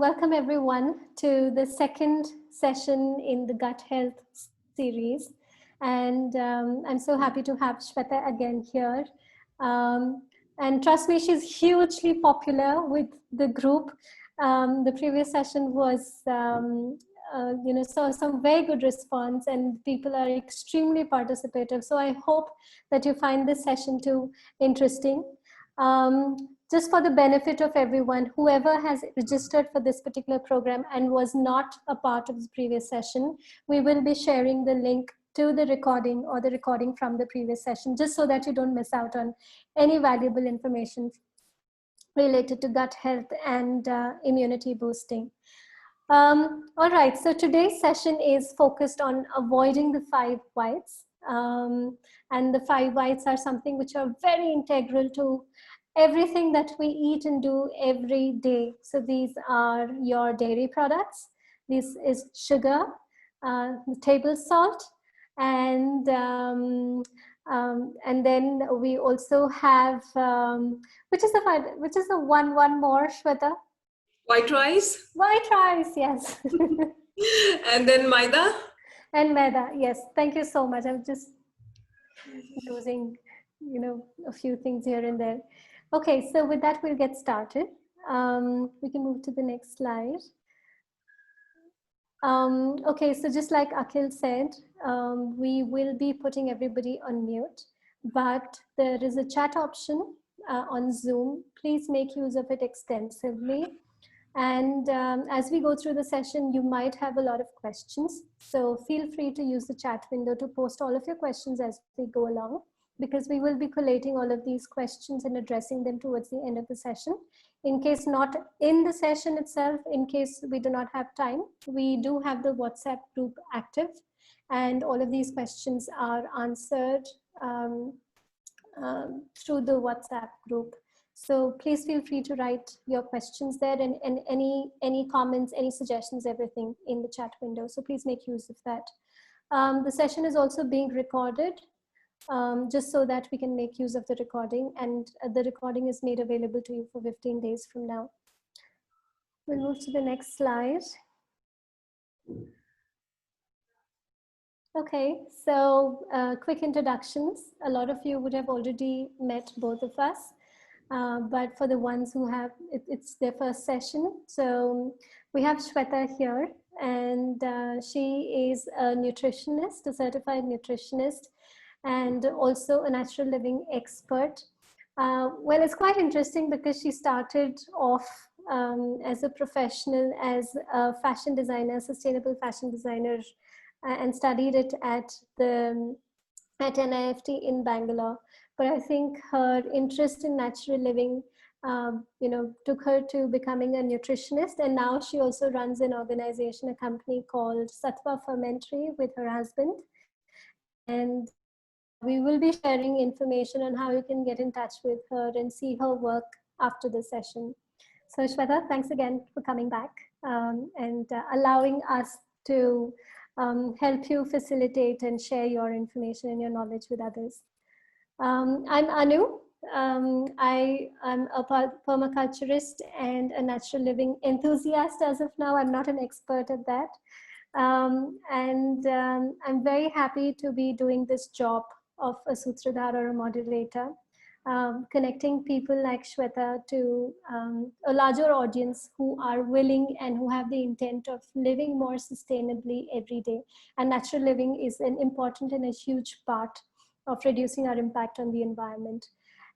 Welcome everyone to the second session in the gut health series. And I'm so happy to have Shweta again here. And trust me, she's hugely popular with the group. The previous session was, saw some very good response and people are extremely participative. So I hope that you find this session too interesting. Just for the benefit of everyone, whoever has registered for this particular program and was not a part of the previous session, we will be sharing the link to the recording or the recording from the previous session, just so that you don't miss out on any valuable information related to gut health and immunity boosting. All right, so today's session is focused on avoiding the 5 whys. And the 5 whys are something which are very integral to everything that we eat and do every day. So these are your dairy products. This is sugar, table salt, and then we also have which is the one more, Shweta? White rice. White rice, yes. And then Maida. And Maida, yes. Thank you so much. I'm just using, a few things here and there. Okay, so with that, we'll get started. We can move to the next slide. Okay, so just like Akhil said, we will be putting everybody on mute, but there is a chat option on Zoom. Please make use of it extensively. And as we go through the session, you might have a lot of questions. So feel free to use the chat window to post all of your questions as we go along, because we will be collating all of these questions and addressing them towards the end of the session. In case not in the session itself, in case we do not have time, we do have the WhatsApp group active, and all of these questions are answered through the WhatsApp group. So please feel free to write your questions there, and any comments, any suggestions, everything in the chat window. So please make use of that. The session is also being recorded, just so that we can make use of the recording, and the recording is made available to you for 15 days from now. We'll move to the next slide. Okay, so quick introductions. A lot of you would have already met both of us. But for the ones who have, it's their first session. So we have Shweta here, and she is a nutritionist, a certified nutritionist, and also a natural living expert. Well, it's quite interesting because she started off as a professional, as a fashion designer, sustainable fashion designer, and studied it at NIFT in Bangalore. But I think her interest in natural living, took her to becoming a nutritionist. And now she also runs an organization, a company called Sattva Fermentary with her husband. And we will be sharing information on how you can get in touch with her and see her work after the session. So Shweta, thanks again for coming back and allowing us to help you facilitate and share your information and your knowledge with others. I'm Anu. I am a permaculturist and a natural living enthusiast as of now. I'm not an expert at that. I'm very happy to be doing this job of a Sutradhar or a moderator, connecting people like Shweta to a larger audience who are willing and who have the intent of living more sustainably every day. And natural living is an important and a huge part of reducing our impact on the environment.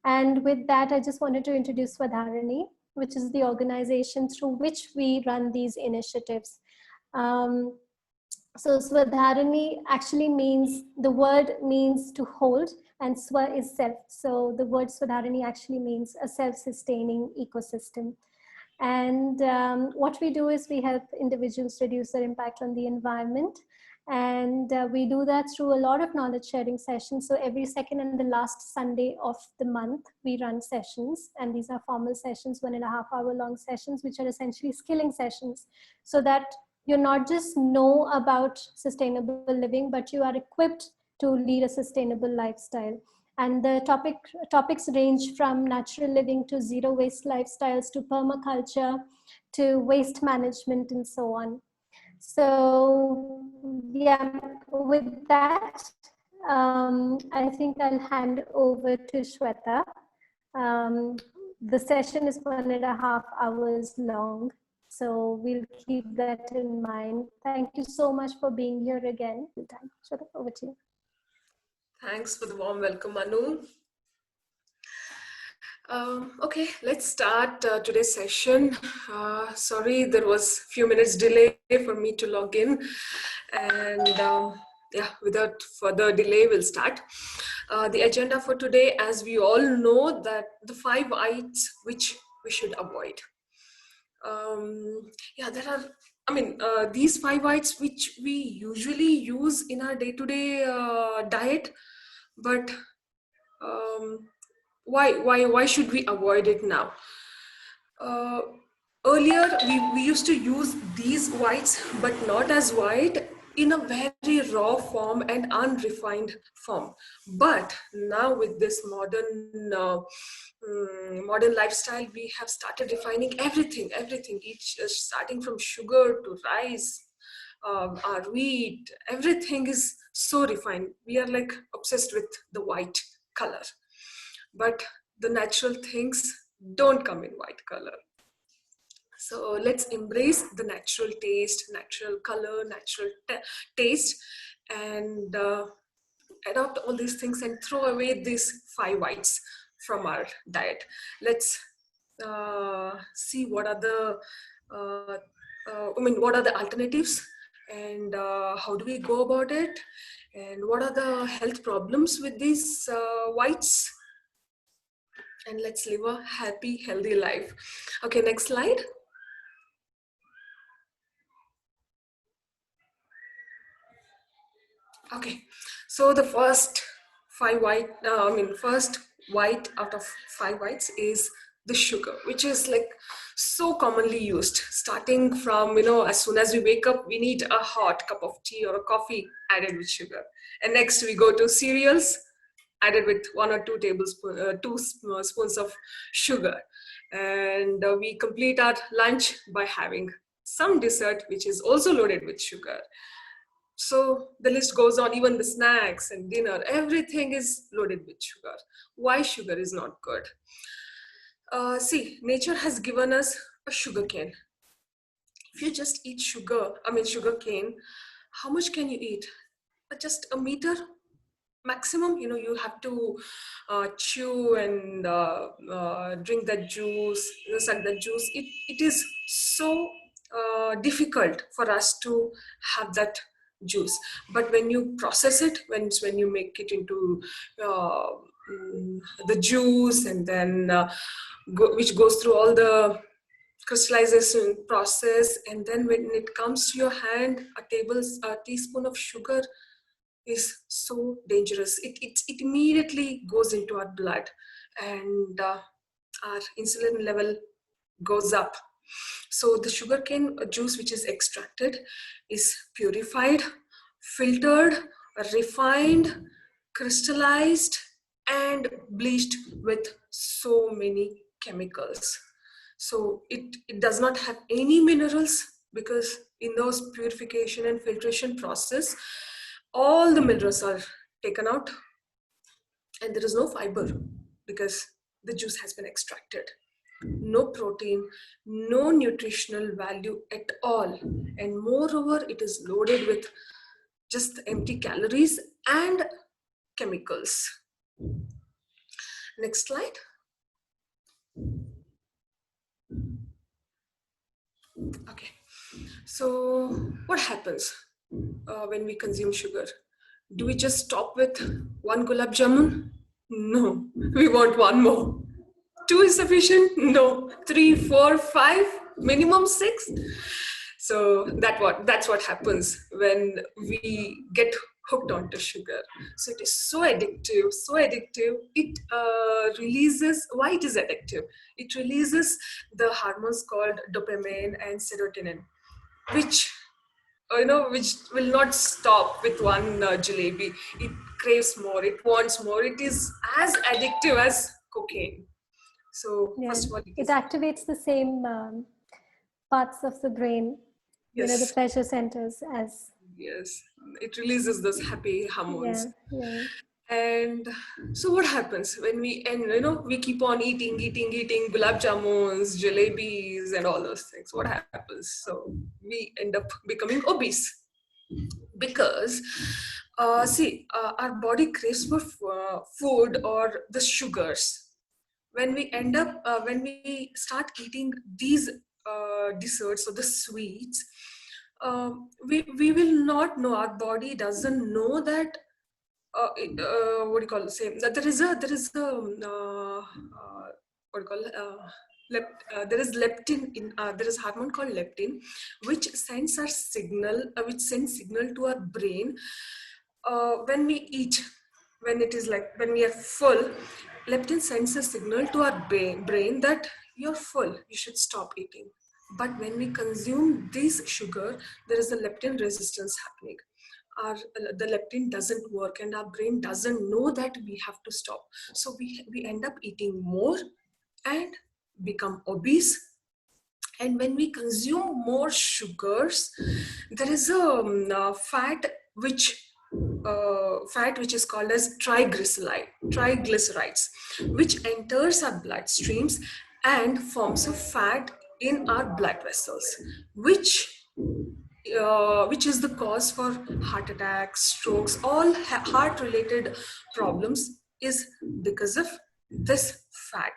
And with that, I just wanted to introduce Swadhaarani, which is the organization through which we run these initiatives. So Swadhaarani actually means, the word means to hold, and Swa is self. So the word Swadhaarani actually means a self-sustaining ecosystem. And what we do is we help individuals reduce their impact on the environment. And we do that through a lot of knowledge sharing sessions. So every second and the last Sunday of the month, we run sessions. And these are formal sessions, 1.5 hour long sessions, which are essentially skilling sessions, so that you not just know about sustainable living, but you are equipped to lead a sustainable lifestyle. And the topics range from natural living to zero waste lifestyles to permaculture to waste management and so on. So yeah, with that, I think I'll hand over to Shweta. The session is 1.5 hours long, so we'll keep that in mind. Thank you so much for being here again. Shweta, over to you. Thanks for the warm welcome, Manu. Okay, let's start today's session. Sorry, there was a few minutes delay for me to log in. And yeah, without further delay, we'll start. The agenda for today, as we all know, that the 5 I's which we should avoid. Yeah, there are, these 5 I's which we usually use in our day-to-day diet, but why should we avoid it now? Earlier we used to use these whites, but not as white, in a very raw form and unrefined form. But now with this modern lifestyle, we have started refining everything, each starting from sugar to rice, our wheat, everything is so refined. We are like obsessed with the white color. But the natural things don't come in white color. So let's embrace the natural taste, natural color, natural taste, and adopt all these things and throw away these 5 whites from our diet. Let's see what are the what are the alternatives, and how do we go about it, and what are the health problems with these whites, and let's live a happy, healthy life. Okay, next slide. Okay, so the first white out of 5 whites is the sugar, which is like so commonly used. Starting from, as soon as we wake up, we need a hot cup of tea or a coffee added with sugar. And next we go to cereals, added with 1 or 2 tablespoons, spoons of sugar. And we complete our lunch by having some dessert, which is also loaded with sugar. So the list goes on, even the snacks and dinner, everything is loaded with sugar. Why sugar is not good? See, nature has given us a sugar cane. If you just eat sugar cane, how much can you eat? Just a meter maximum. You have to chew and drink that juice, suck that juice. It is so difficult for us to have that juice. But when you process it, when you make it into the juice, and then which goes through all the crystallization process, and then when it comes to your hand, a teaspoon of sugar is so dangerous. It immediately goes into our blood, and our insulin level goes up. So the sugarcane juice, which is extracted, is purified, filtered, refined, crystallized, and bleached with so many chemicals. So it does not have any minerals, because in those purification and filtration process, all the minerals are taken out, and there is no fiber because the juice has been extracted. No protein, no nutritional value at all. And moreover, it is loaded with just empty calories and chemicals. Next slide. Okay, so what happens when we consume sugar? Do we just stop with 1 gulab jamun? No, we want 1 more. 2 is sufficient? No. 3, 4, 5, minimum 6. So that's what happens when we get hooked onto sugar. So it is so addictive, so addictive. It releases, why it is addictive? It releases the hormones called dopamine and serotonin, which will not stop with one jalebi. It craves more, it wants more. It is as addictive as cocaine. So Yeah, first of all, it activates the same parts of the brain, the Yes. pleasure centers as, Yes, it releases those happy yeah, hormones. yeah. And so what happens when we keep on eating gulab jamuns, jalebis, and all those things? What happens? So we end up becoming obese because our body craves for food or the sugars. When we start eating these desserts or the sweets, we will not know, our body doesn't know that what do you call, say that what do you call there is leptin in there is hormone called leptin, which sends our signal which sends signal to our brain when we eat. When it is like when we are full, leptin sends a signal to our brain that you're full, you should stop eating. But when we consume this sugar, there is a leptin resistance happening. The leptin doesn't work and our brain doesn't know that we have to stop. So we end up eating more and become obese. And when we consume more sugars, there is a fat which is called as triglycerides, which enters our bloodstreams and forms a fat in our blood vessels, which is the cause for heart attacks, strokes, all heart related problems is because of this fat.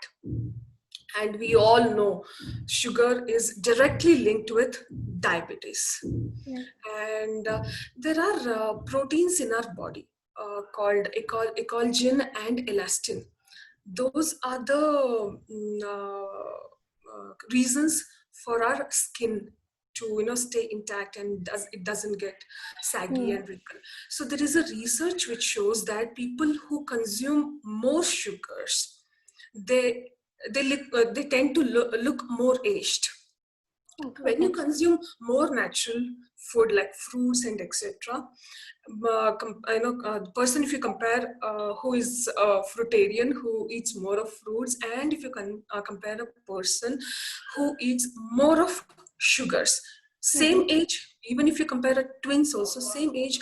And we all know sugar is directly linked with diabetes. Yeah. And there are proteins in our body called ecogen and elastin. Those are the reasons for our skin to stay intact and it doesn't get saggy Mm. and wrinkle. So there is a research which shows that people who consume more sugars, they they tend to look more aged. When you Okay. consume more natural food like fruits and etc., the person, if you compare who is a fruitarian who eats more of fruits, and if you can compare a person who eats more of sugars, same Mm-hmm. age, even if you compare a twins also same age,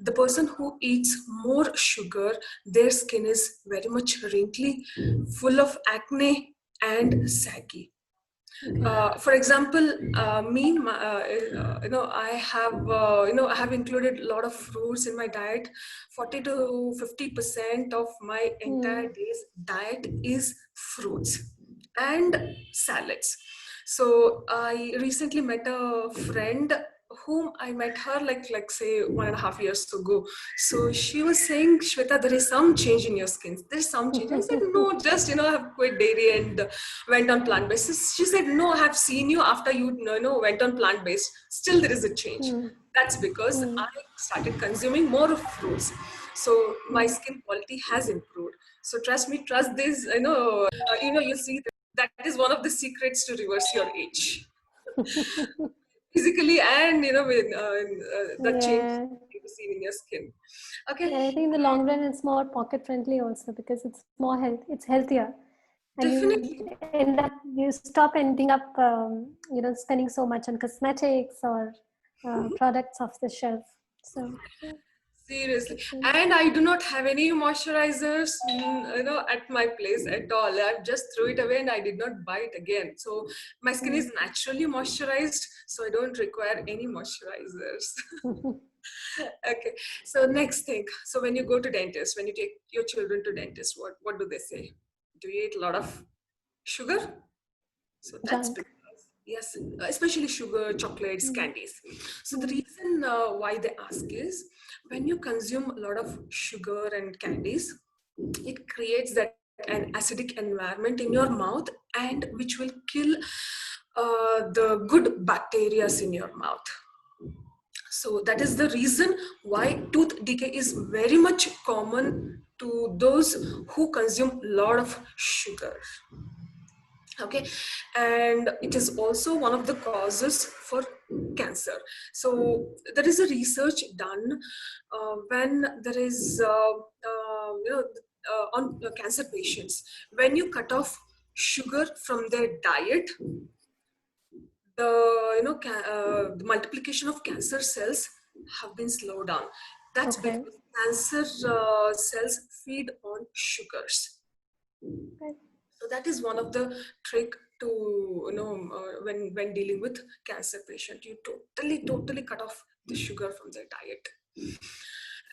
the person who eats more sugar, their skin is very much wrinkly, full of acne and saggy. Okay. For example, I have included a lot of fruits in my diet. 40 to 50% of my entire Mm. day's diet is fruits and salads. So I recently met a friend whom I met her like say 1.5 years ago. So she was saying, Shweta, there is some change in your skin. There's some change. I said, no, just I have quit dairy and went on plant based. She said, no, I have seen you after you went on plant based. Still, there is a change. Mm. That's because Mm. I started consuming more of fruits. So my Mm. skin quality has improved. So trust me, trust this. You see that is one of the secrets to reverse your age, physically, and with the change Yeah. you see in your skin. Okay, Yeah, I think in the long run it's more pocket friendly also because it's more it's healthier, and definitely. you stop ending up spending so much on cosmetics or products off the shelf. So yeah, Seriously, makes sense. and I do not have any moisturizers, at my place at all. I just threw it away and I did not buy it again. So my skin Mm. is naturally moisturized, so I don't require any moisturizers. Okay. So next thing. So when you go to dentist, when you take your children to dentist, what do they say? Do you eat a lot of sugar? So that's Junk. because, yes, especially sugar, chocolates, Mm. candies. So the Mm. reason why they ask is when you consume a lot of sugar and candies, it creates that an acidic environment in your mouth, and which will kill the good bacteria in your mouth. So that is the reason why tooth decay is very much common to those who consume a lot of sugar. Okay, and it is also one of the causes for cancer. So there is a research done when there is on cancer patients, when you cut off sugar from their diet, the multiplication of cancer cells have been slowed down. That's Okay. because cancer cells feed on sugars. Okay. So that is one of the trick to, when dealing with cancer patient, you totally cut off the sugar from their diet.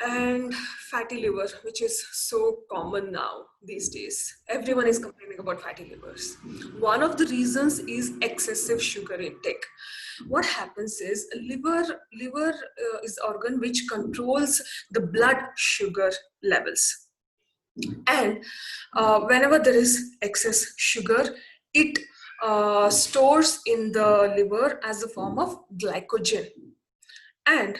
And fatty liver, which is so common now these days. Everyone is complaining about fatty livers. One of the reasons is excessive sugar intake. What happens is liver is organ which controls the blood sugar levels. And whenever there is excess sugar, it stores in the liver as a form of glycogen. And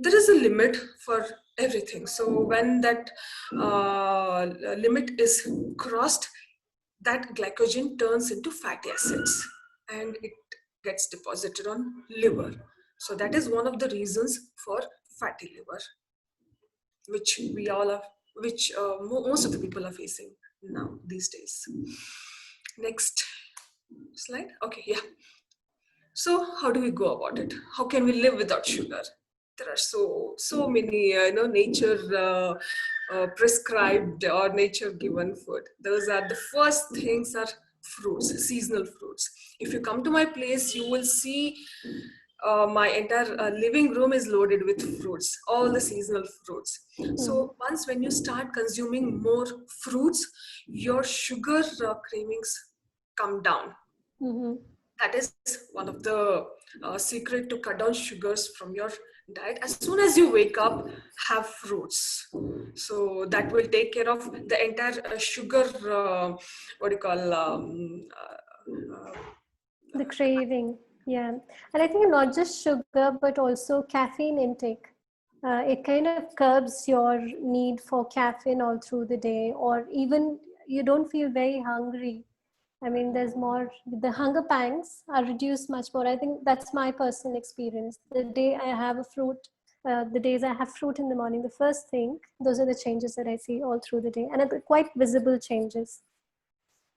there is a limit for everything. So when that limit is crossed, that glycogen turns into fatty acids and it gets deposited on liver. So that is one of the reasons for fatty liver, which we all are, which most of the people are facing now these days. Next slide. Okay, yeah. So how do we go about it? How can we live without sugar? There are so many nature prescribed or nature given food. Those are the first things are fruits, seasonal fruits. If you come to my place, you will see my entire living room is loaded with fruits, all the seasonal fruits. So once when you start consuming more fruits, your sugar cravings come down. That is one of the secret to cut down sugars from your diet. As soon as you wake up, have fruits. So that will take care of the entire sugar, what do you call, The craving. Yeah. And I think not just sugar, but also caffeine intake. It kind of curbs your need for caffeine all through the day, or even you don't feel very hungry. I mean, there's more, the hunger pangs are reduced much more. I think that's my personal experience. The day I have a fruit, the days I have fruit in the morning, the first thing, those are the changes that I see all through the day, and quite visible changes.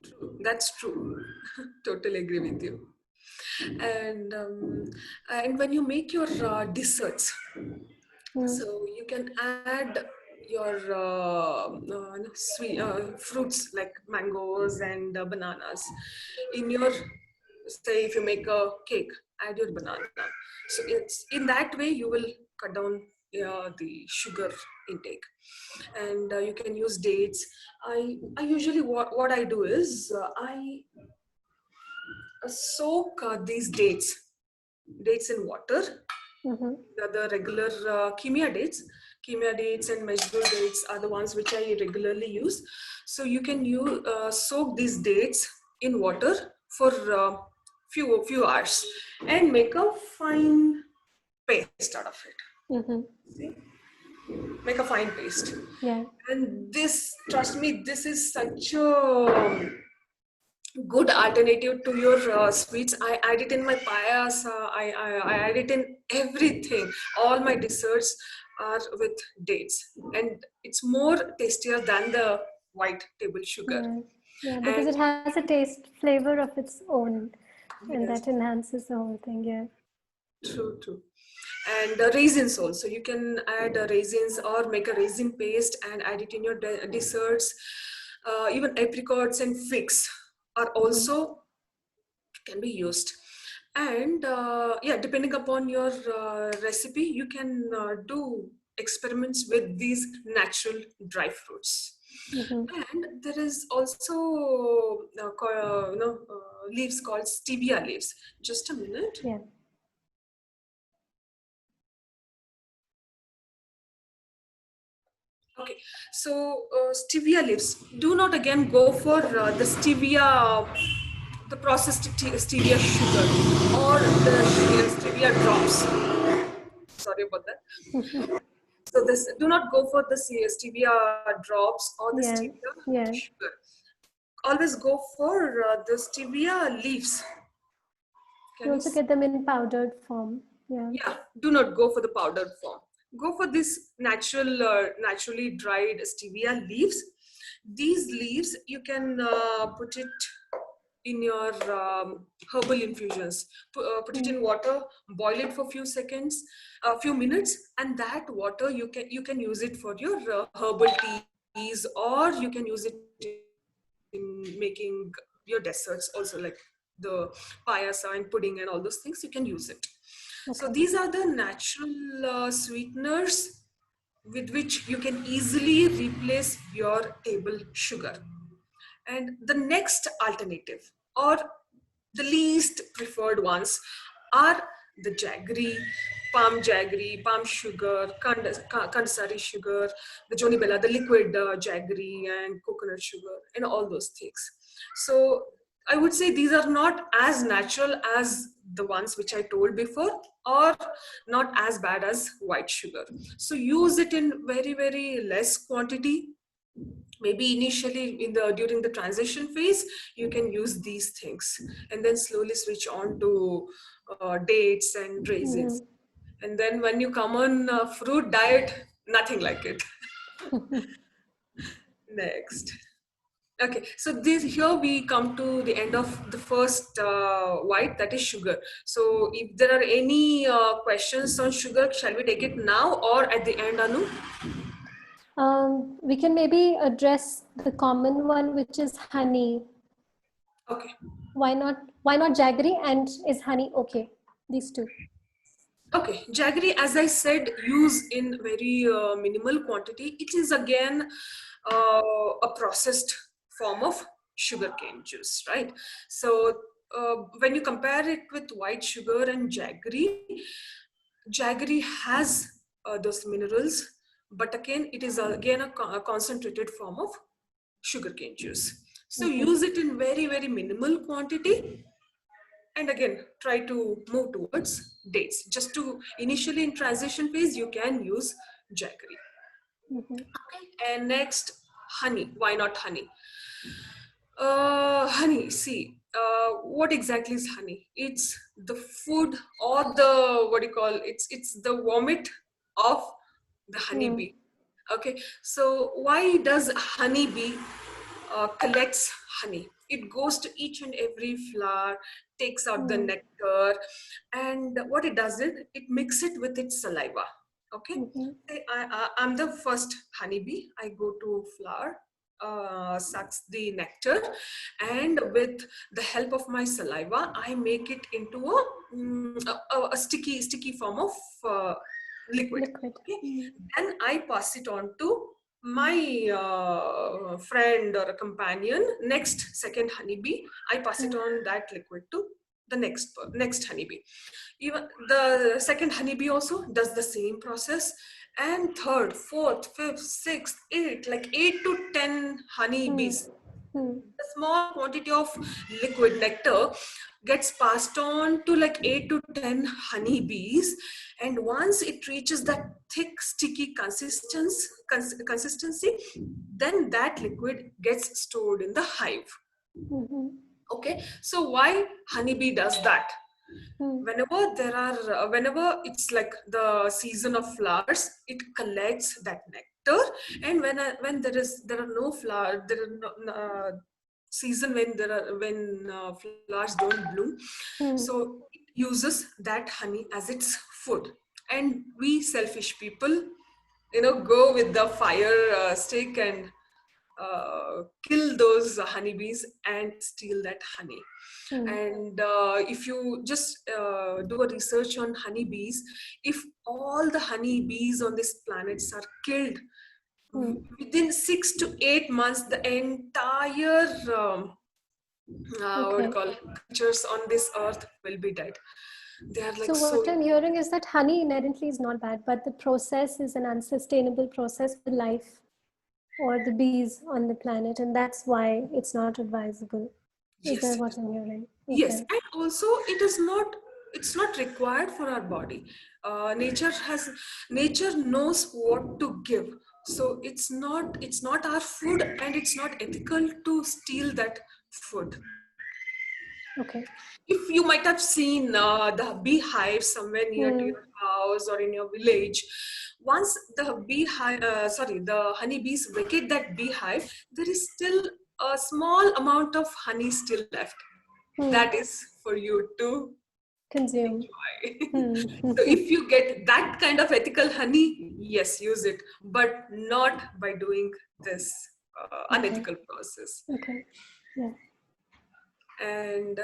True. That's true. Totally agree with you. And when you make your desserts, so you can add your sweet fruits like mangoes and bananas in your, say if you make a cake, add your banana. So it's in that way you will cut down the sugar intake. And you can use dates. I usually what I do is I soak these dates in water. The regular Kimia dates and Mejbur dates are the ones which I regularly use. So you can soak these dates in water for few hours and make a fine paste out of it. See? Make a fine paste. Yeah. And this, trust me, this is such a good alternative to your sweets. I add it in my payas. I add it in everything. All my desserts are with dates, and it's more tastier than the white table sugar. Yeah. Yeah, because And it has a taste flavor of its own, and yes, that enhances the whole thing. Yeah. true. And raisins also. You can add raisins or make a raisin paste and add it in your desserts. Even apricots and figs are also can be used. And yeah, depending upon your recipe, you can do experiments with these natural dry fruits. And there is also leaves called stevia leaves. Just a minute. Yeah. Okay, so stevia leaves. Do not again go for the stevia, the processed stevia sugar or the stevia drops. Sorry about that. So this, do not go for the stevia drops or the Yeah. stevia Yeah. sugar. Always go for the stevia leaves. You Can you also see? get them in powdered form. Yeah. Yeah, do not go for the powdered form. Go for this naturally dried stevia leaves. These leaves, you can put it in your herbal infusions. Put it in water, boil it for few seconds, a few minutes, and that water you can use it for your herbal teas, or you can use it in making your desserts also, like the payasa and pudding and all those things. You can use it. So these are the Okay. natural sweeteners with which you can easily replace your table sugar. And the next alternative, or the least preferred ones, are the jaggery, palm sugar, kandasari sugar, the joni bella, the liquid jaggery, and coconut sugar, and all those things. So I would say these are not as natural as the ones which I told before, or not as bad as white sugar. So use it in very, very less quantity. Maybe initially during the transition phase, you can use these things, and then slowly switch on to dates and raisins. And then when you come on fruit diet, nothing like it. Next. Okay, so this here we come to the end of the first white, that is sugar. So if there are any questions on sugar, shall we take it now or at the end, Anu? We can maybe address the common one, which is honey. Okay. Why not jaggery, and is honey okay? These two. Okay, jaggery, as I said, use in very minimal quantity. It is again a processed form of sugarcane juice, right? So when you compare it with white sugar and jaggery has those minerals, but again, it is again a concentrated form of sugarcane juice. So use it in very, very minimal quantity, and again try to move towards dates. Just to initially in transition phase, you can use jaggery. Okay. And next, honey. Why not honey? Honey, see, what exactly is honey? It's the food, or the, what do you call, it's the vomit of the honeybee. Okay, so why does honeybee collects honey? It goes to each and every flower, takes out the nectar, and what it does is it mix it with its saliva. Okay, I'm the first honeybee. I go to flower, sucks the nectar, and with the help of my saliva, I make it into a sticky form of liquid. Okay, then I pass it on to my friend or a companion. Next, second honeybee, I pass it on that liquid to the next honeybee. Even the second honeybee also does the same process, and third, fourth, fifth, sixth, eight, like 8 to 10 honeybees. The small quantity of liquid nectar gets passed on to like 8 to 10 honeybees, and once it reaches that thick, sticky consistency, then that liquid gets stored in the hive. Okay, so why honeybee does that? Whenever it's like the season of flowers, it collects that nectar, and when there are no flower, there are no season when flowers don't bloom, so it uses that honey as its food. And we selfish people, go with the fire stick and kill those honeybees and steal that honey. And if you just do a research on honeybees, if all the honeybees on this planet are killed, within 6 to 8 months, the entire what do you call, creatures on this earth will be dead. They are like So what I'm hearing is that honey inherently is not bad, but the process is an unsustainable process for life or the bees on the planet, and that's why it's not advisable. Is that what I'm hearing? Yes, and also it's not required for our body. Nature knows what to give, so it's not our food, and it's not ethical to steal that food. Okay. If you might have seen the beehive somewhere near to your house or in your village, once the honeybees vacate that beehive, there is still a small amount of honey still left. that is for you to Consume. enjoy. So if you get that kind of ethical honey, yes, use it, but not by doing this unethical process. Okay. Yeah. And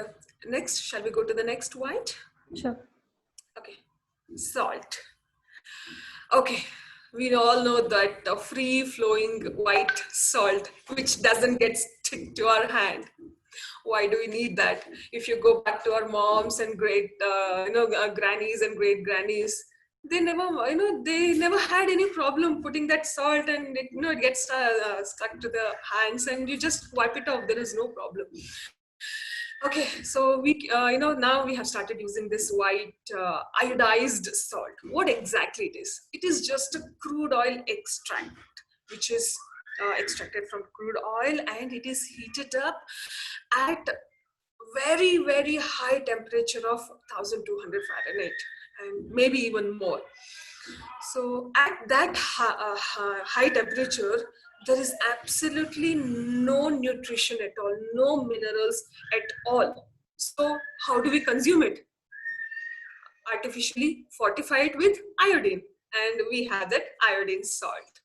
next, shall we go to the next white? Sure. Okay, salt. Okay, we all know that free flowing white salt, which doesn't get stick to our hand. Why do we need that? If you go back to our moms and great, grannies and great grannies, they never had any problem putting that salt, and it gets stuck to the hands, and you just wipe it off. There is no problem. Okay, so now we have started using this white iodized salt. What exactly it is? It is just a crude oil extract, which is extracted from crude oil, and it is heated up at very, very high temperature of 1200 Fahrenheit, and maybe even more. So at that high temperature, there is absolutely no nutrition at all, no minerals at all. So how do we consume it? Artificially fortify it with iodine, and we have that iodine salt.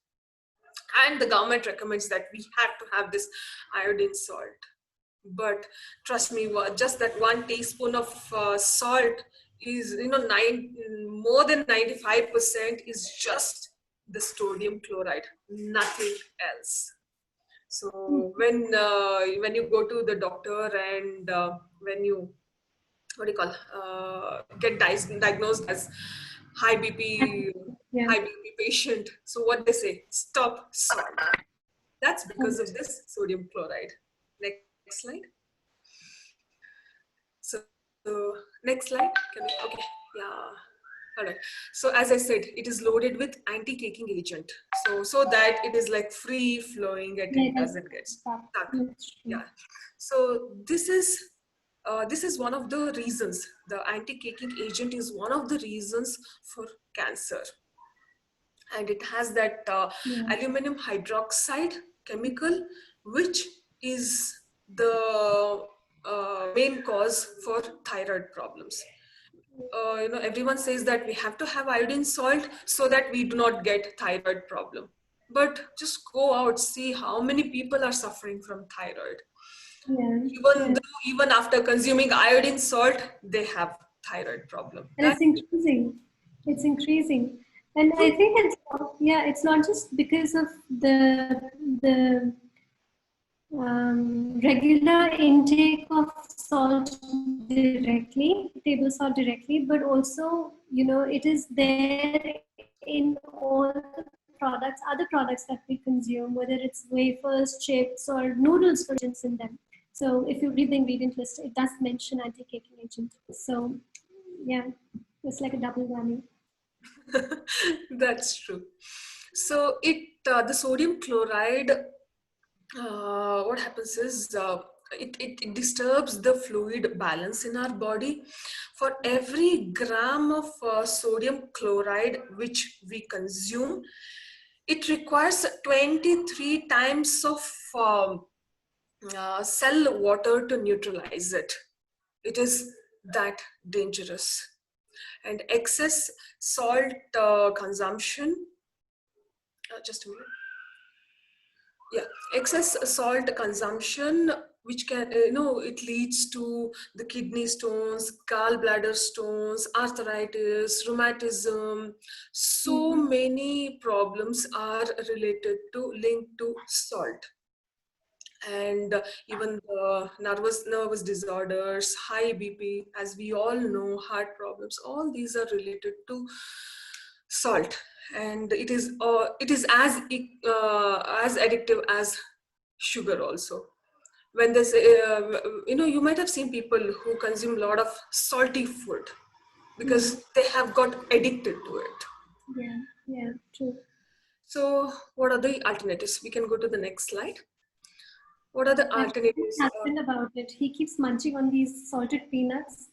And the government recommends that we have to have this iodine salt. But trust me, just that 1 teaspoon of salt is, more than 95% is just the sodium chloride, nothing else. So when you go to the doctor, and when you, what do you call, get diagnosed as high BP, high BP patient, so what they say, stop salt. That's because of this sodium chloride. Next slide. So next slide. Okay, yeah. All right. So as I said, it is loaded with anti-caking agent. So that it is like free flowing and it doesn't get stuck. Yeah. So this is one of the reasons. The anti-caking agent is one of the reasons for cancer. And it has that aluminum hydroxide chemical, which is the main cause for thyroid problems. Everyone says that we have to have iodine salt so that we do not get thyroid problem. But just go out, see how many people are suffering from thyroid. Even after consuming iodine salt, they have thyroid problem. And it's increasing. It's increasing. And I think it's not just because of the regular intake of salt directly, table salt directly, but also, it is there in all the products, other products that we consume, whether it's wafers, chips, or noodles, for instance, in them. So if you read the ingredient list, it does mention anti-caking agent. So yeah, it's like a double whammy. That's true. So the sodium chloride, what happens is it disturbs the fluid balance in our body. For every gram of sodium chloride which we consume, it requires 23 times of cell water to neutralize it. It is that dangerous. And excess salt consumption, just a minute. Yeah, excess salt consumption, which can, it leads to the kidney stones, gallbladder stones, arthritis, rheumatism. So many problems are linked to salt. And even the nervous disorders, high BP, as we all know, heart problems, all these are related to salt. And it is as addictive as sugar also. When there's you might have seen people who consume a lot of salty food because they have got addicted to it. Yeah, true. So what are the alternatives? We can go to the next slide. What are the alternatives? Husband about it. He keeps munching on these salted peanuts,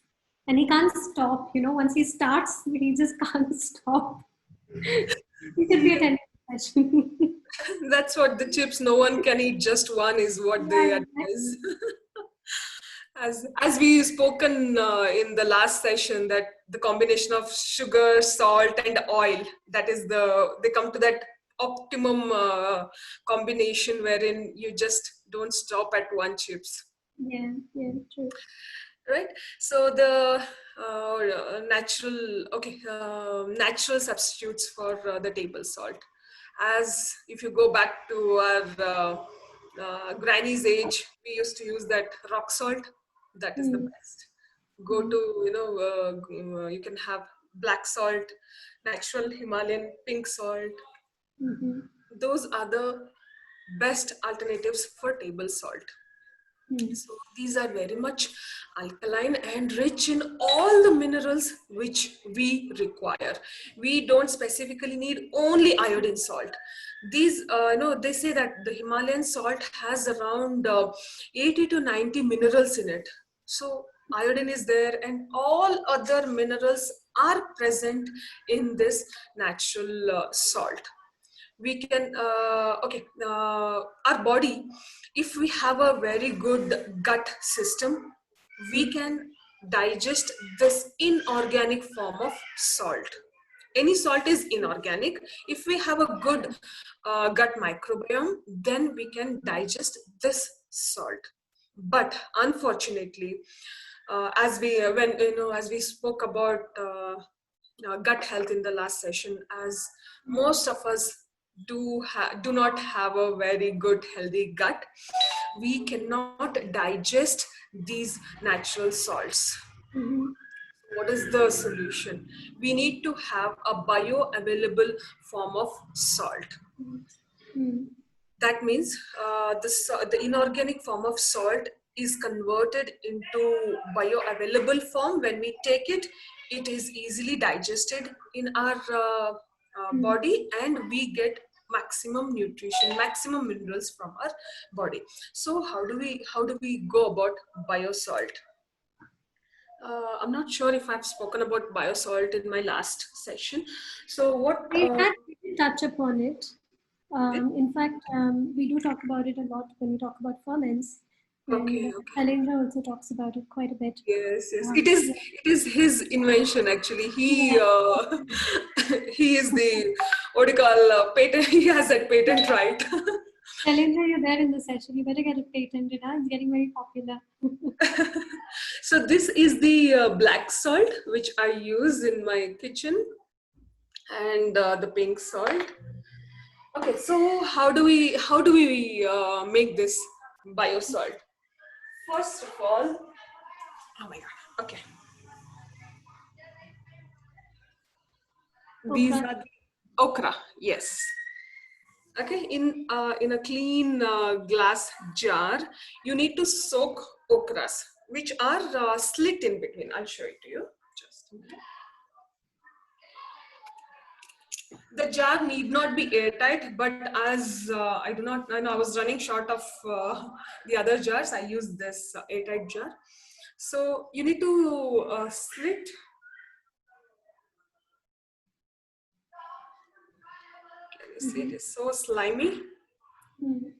and he can't stop. Once he starts, he just can't stop. He should be attending the session. That's what the chips. No one can eat just one, is what they advise. As we spoken in the last session, that the combination of sugar, salt, and oil, that is they come to that optimum combination wherein you just don't stop at one chips. Yeah, yeah, true. Right. So the natural substitutes for the table salt, as if you go back to our granny's age, we used to use that rock salt. That is the Mm, best. Go mm, to, you can have black salt, natural Himalayan pink salt. mhm, Those are the best alternatives for table salt. mm, So these are very much alkaline and rich in all the minerals which we require. We don't specifically need only iodine salt. These, they say that the Himalayan salt has around 80 to 90 minerals in it. So iodine is there, and all other minerals are present in this natural salt. We can our body, if we have a very good gut system, we mm, can digest this inorganic form of salt. Any salt is inorganic. If we have a good gut microbiome, then we can digest this salt. But unfortunately, as we spoke about gut health in the last session, as most of us do not have a very good healthy gut, we cannot digest these natural salts. mhm, What is the solution? We need to have a bioavailable form of salt. mm, That means the inorganic form of salt is converted into bioavailable form. When we take it, it is easily digested in our mm. body, and we get maximum nutrition, maximum minerals from our body. So how do we go about biosalt? I'm not sure if I've spoken about biosalt in my last session. So We did touch upon it. In fact, we do talk about it a lot when we talk about ferments, and okay, okay. Shalendra also talks about it quite a bit. Yes, yes. Yeah, It is his invention actually. yeah. He is the what do you call patent. He has that patent right. Shalendra, you're there in the session. You better get it patented. Huh? It's getting very popular. So this is the black salt which I use in my kitchen, and the pink salt. Okay, so how do we make this biosalt? First of all, oh my god. Okay, these Okra. are the okra. Yes. Okay, in a clean glass jar, you need to soak okras, which are slit in between. I'll show it to you. Just a minute. The jar need not be airtight, but as I do not, I know I was running short of the other jars, I use this airtight jar. So you need to slit. Can you see it Mhm, is so slimy? mm,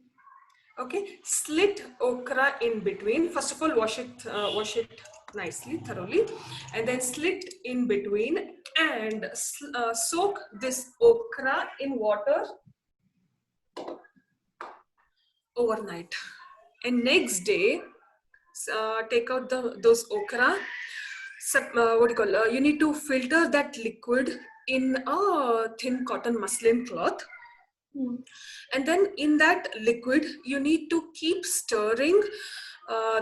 Okay, slit okra in between. First of all, wash it nicely, thoroughly, and then slit in between, and soak this okra in water overnight. And next day, take out those okra. What do you call? You need to filter that liquid in a thin cotton muslin cloth, mm. and then in that liquid you need to keep stirring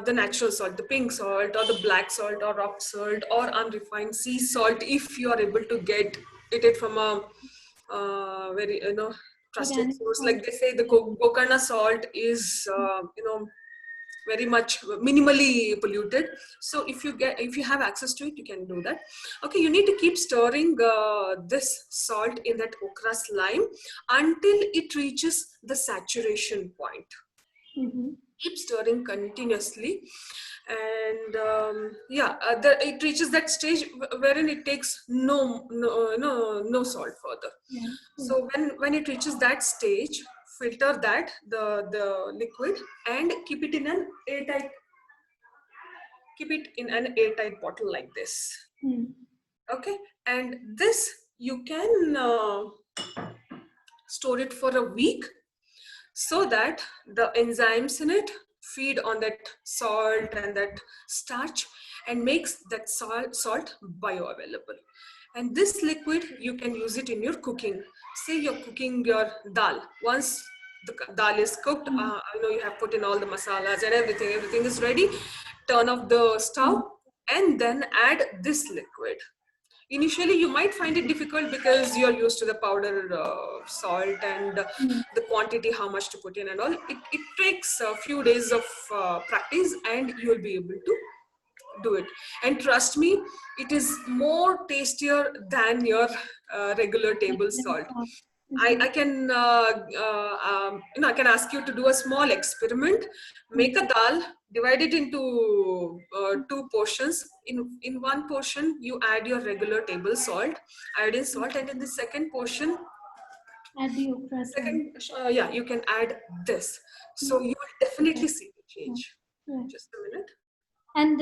the natural salt, the pink salt or the black salt or rock salt or unrefined sea salt, if you are able to get it from a very trusted Organic source. salt. Like they say, the Yeah. Gokarna salt is very much minimally polluted. So if you have access to it, you can do that. Okay, you need to keep stirring this salt in that okra slime until it reaches the saturation point. Mm-hmm. Keep stirring continuously, and it reaches that stage wherein it takes no salt further. Yeah. Yeah. So when it reaches that stage, filter the liquid and keep it in an airtight keep it in an airtight bottle like this. Okay, and this you can store it for a week so that the enzymes in it feed on that salt and that starch and makes that salt bioavailable. And this liquid, you can use it in your cooking. Say you're cooking your dal. Once the dal is cooked, you have put in all the masalas and everything is ready. Turn off the stove and then add this liquid. Initially, you might find it difficult because you're used to the powder salt and the quantity, how much to put in and all. It takes a few days of practice and you'll be able to do it. And trust me, it is more tastier than your regular table salt. I can I can ask you to do a small experiment. Make a dal, divide it into two portions. In one portion, you add your regular table salt, iodine salt, and in the second portion, Add the okra. you can add this. So you will definitely see the change. Just a minute. And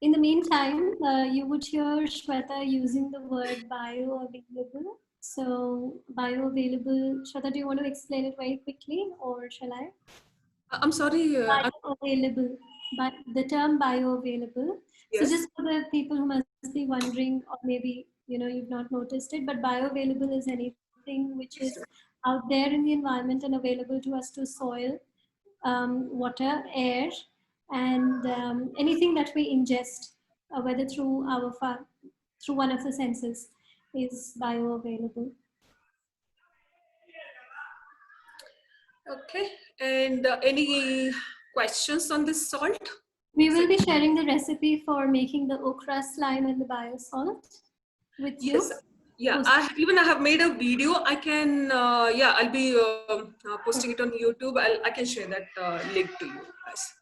in the meantime, you would hear Shweta using the word bioavailable. So bioavailable, Shweta, do you want to explain it very quickly or shall I? I'm sorry. Bioavailable, but the term bioavailable. Yes. So just for the people who must be wondering, or maybe you've not noticed it, but bioavailable is anything which is out there in the environment and available to us, to soil, water, air, and anything that we ingest, whether through through one of the senses, is bioavailable. Okay, and any questions on this salt? We will be sharing the recipe for making the okra slime and the biosalt with you. Yes. Yeah, I have made a video. I can, I'll be posting it on YouTube. I can share that link to you guys.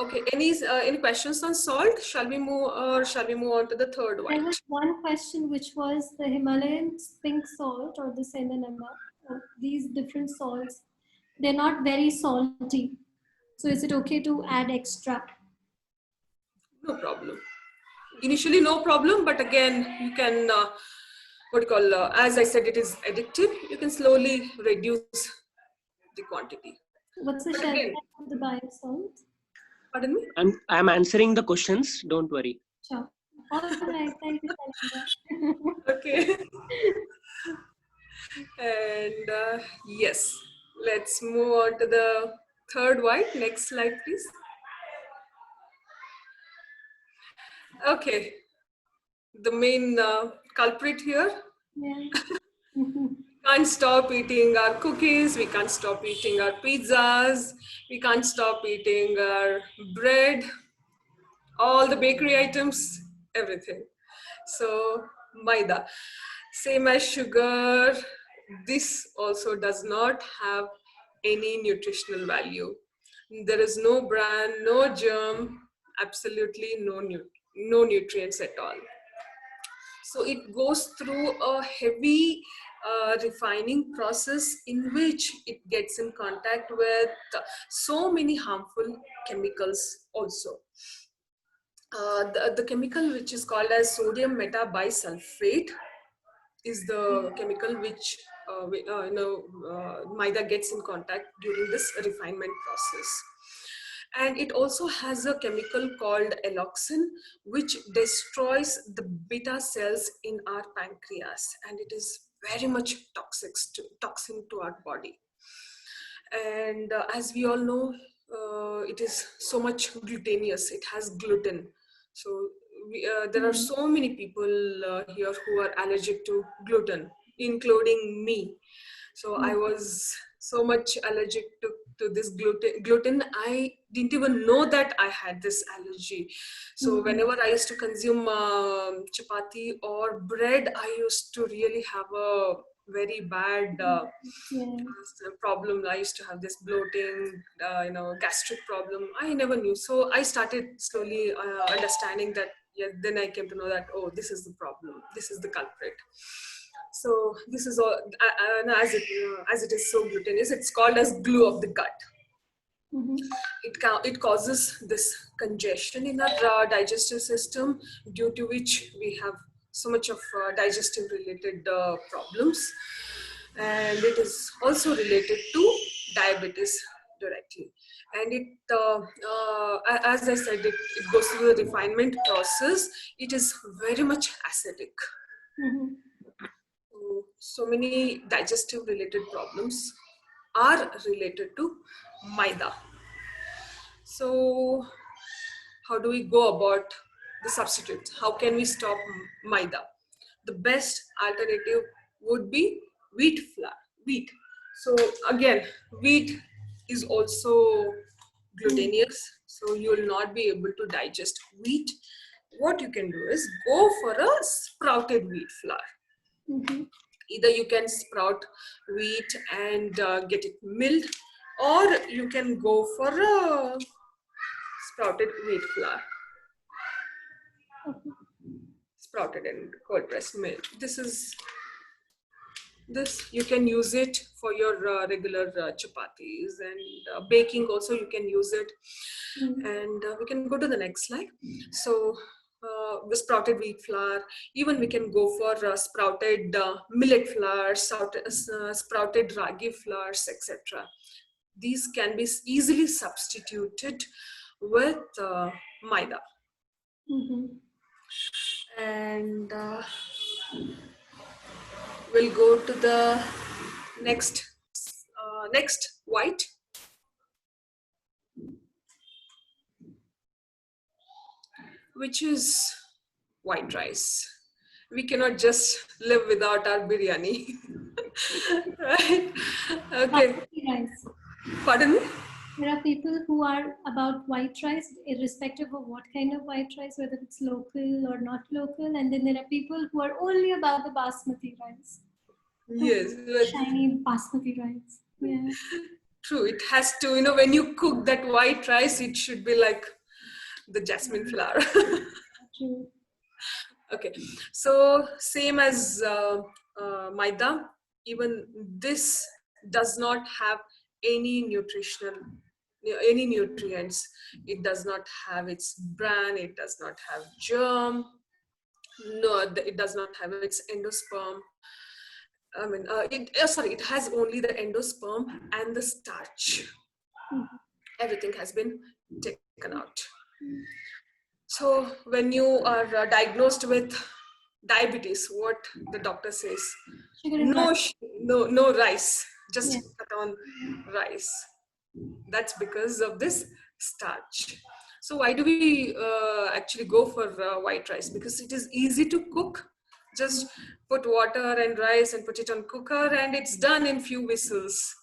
Okay, any questions on salt? Shall we move on to the third white? There was one question, which was the Himalayan pink salt or the Senanama. These different salts, they're not very salty. So is it okay to add extra? No problem. Initially, no problem, but again, you can, as I said, it is addictive. You can slowly reduce the quantity. What's the shelf life of the biosalt? Pardon me? I'm answering the questions. Don't worry. Sure. All right. Thank you, Salinda. Okay. And yes, let's move on to the third white. Next slide, please. Okay. The main culprit here. Yeah. Can't stop eating our cookies, we can't stop eating our pizzas, we can't stop eating our bread, all the bakery items, everything. So Maida, same as sugar, this also does not have any nutritional value. There is no bran, no germ, absolutely no nutrients at all. So it goes through a heavy refining process in which it gets in contact with so many harmful chemicals also. The chemical which is called as sodium metabisulfate is the chemical which Maida gets in contact during this refinement process. And it also has a chemical called alloxin, which destroys the beta cells in our pancreas, and it is very much toxin to our body. And as we all know, it is so much glutinous. It has gluten. So there are so many people here who are allergic to gluten, including me. So I was so much allergic to this gluten. I didn't even know that I had this allergy. So whenever I used to consume chapati or bread, I used to really have a very bad problem. I used to have this bloating, gastric problem. I never knew. So I started slowly understanding that. Yeah, then I came to know that, oh, this is the problem. This is the culprit. So this is all, as it is so glutinous, it's called as glue of the gut. It causes this congestion in our digestive system, due to which we have so much of digestive related problems, and it is also related to diabetes directly. And as I said, it goes through the refinement process. It is very much acidic. So many digestive related problems are related to Maida. So how do we go about the substitutes? How can we stop Maida? The best alternative would be wheat flour. Wheat. So again, wheat is also glutinous, so you will not be able to digest wheat. What you can do is go for a sprouted wheat flour. Either you can sprout wheat and get it milled, or you can go for a sprouted wheat flour. Sprouted and cold pressed milled. This you can use it for your regular chapatis, and baking also you can use it. And we can go to the next slide. So the sprouted wheat flour, even we can go for sprouted millet flour, sprouted ragi flours, etc. These can be easily substituted with Maida. And we'll go to the next white. Which is white rice. We cannot just live without our biryani. Right? Okay. Rice. Pardon me? There are people who are about white rice, irrespective of what kind of white rice, whether it's local or not local. And then there are people who are only about the basmati rice. Yes. Shiny basmati rice. Yeah. True. It has to, when you cook that white rice, it should be like the jasmine flour. True. Okay. So same as Maida, even this does not have any nutrients. It does not have its bran, it does not have germ, no, it does not have its endosperm. It has only the endosperm and the starch. Everything has been taken out. So when you are diagnosed with diabetes, what the doctor says, no rice, just cut on rice. That's because of this starch. So why do we actually go for white rice? Because it is easy to cook. Just put water and rice and put it on cooker, and it's done in few whistles.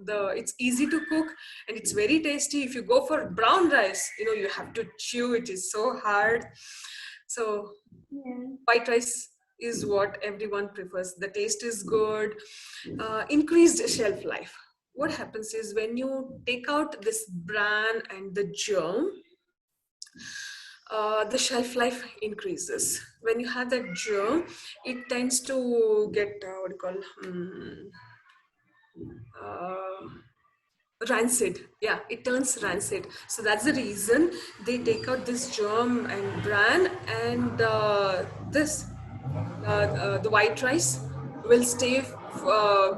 It's easy to cook and it's very tasty. If you go for brown rice, you have to chew. It is so hard. So white rice is what everyone prefers. The taste is good. Increased shelf life. What happens is when you take out this bran and the germ, the shelf life increases. When you have that germ, it tends to get rancid. Yeah, it turns rancid. So that's the reason they take out this germ and bran, and the white rice will stay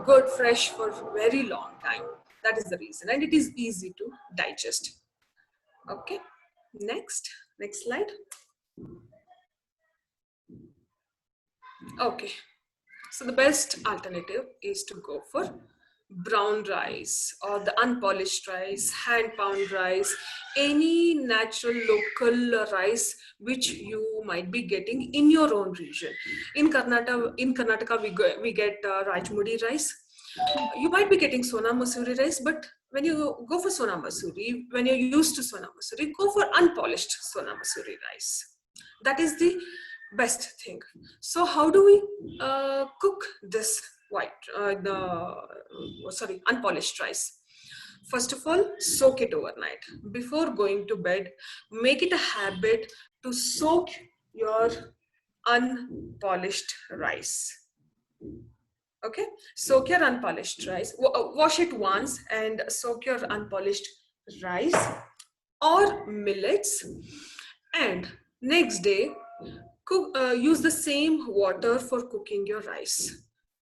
good, fresh for a very long time. That is the reason, and it is easy to digest. Okay, next slide. Okay, so the best alternative is to go for brown rice or the unpolished rice, hand pound rice, any natural local rice which you might be getting in your own region. In Karnataka we get Rajmudi rice. You might be getting Sona Masuri rice, but when you go for Sona Masuri, when you're used to Sona Masuri, go for unpolished Sona Masuri rice. That is the best thing. So how do we cook this unpolished rice? First of all, soak it overnight. Before going to bed, make it a habit to soak your unpolished rice. Okay, soak your unpolished rice. Wash it once and soak your unpolished rice or millets, and next day use the same water for cooking your rice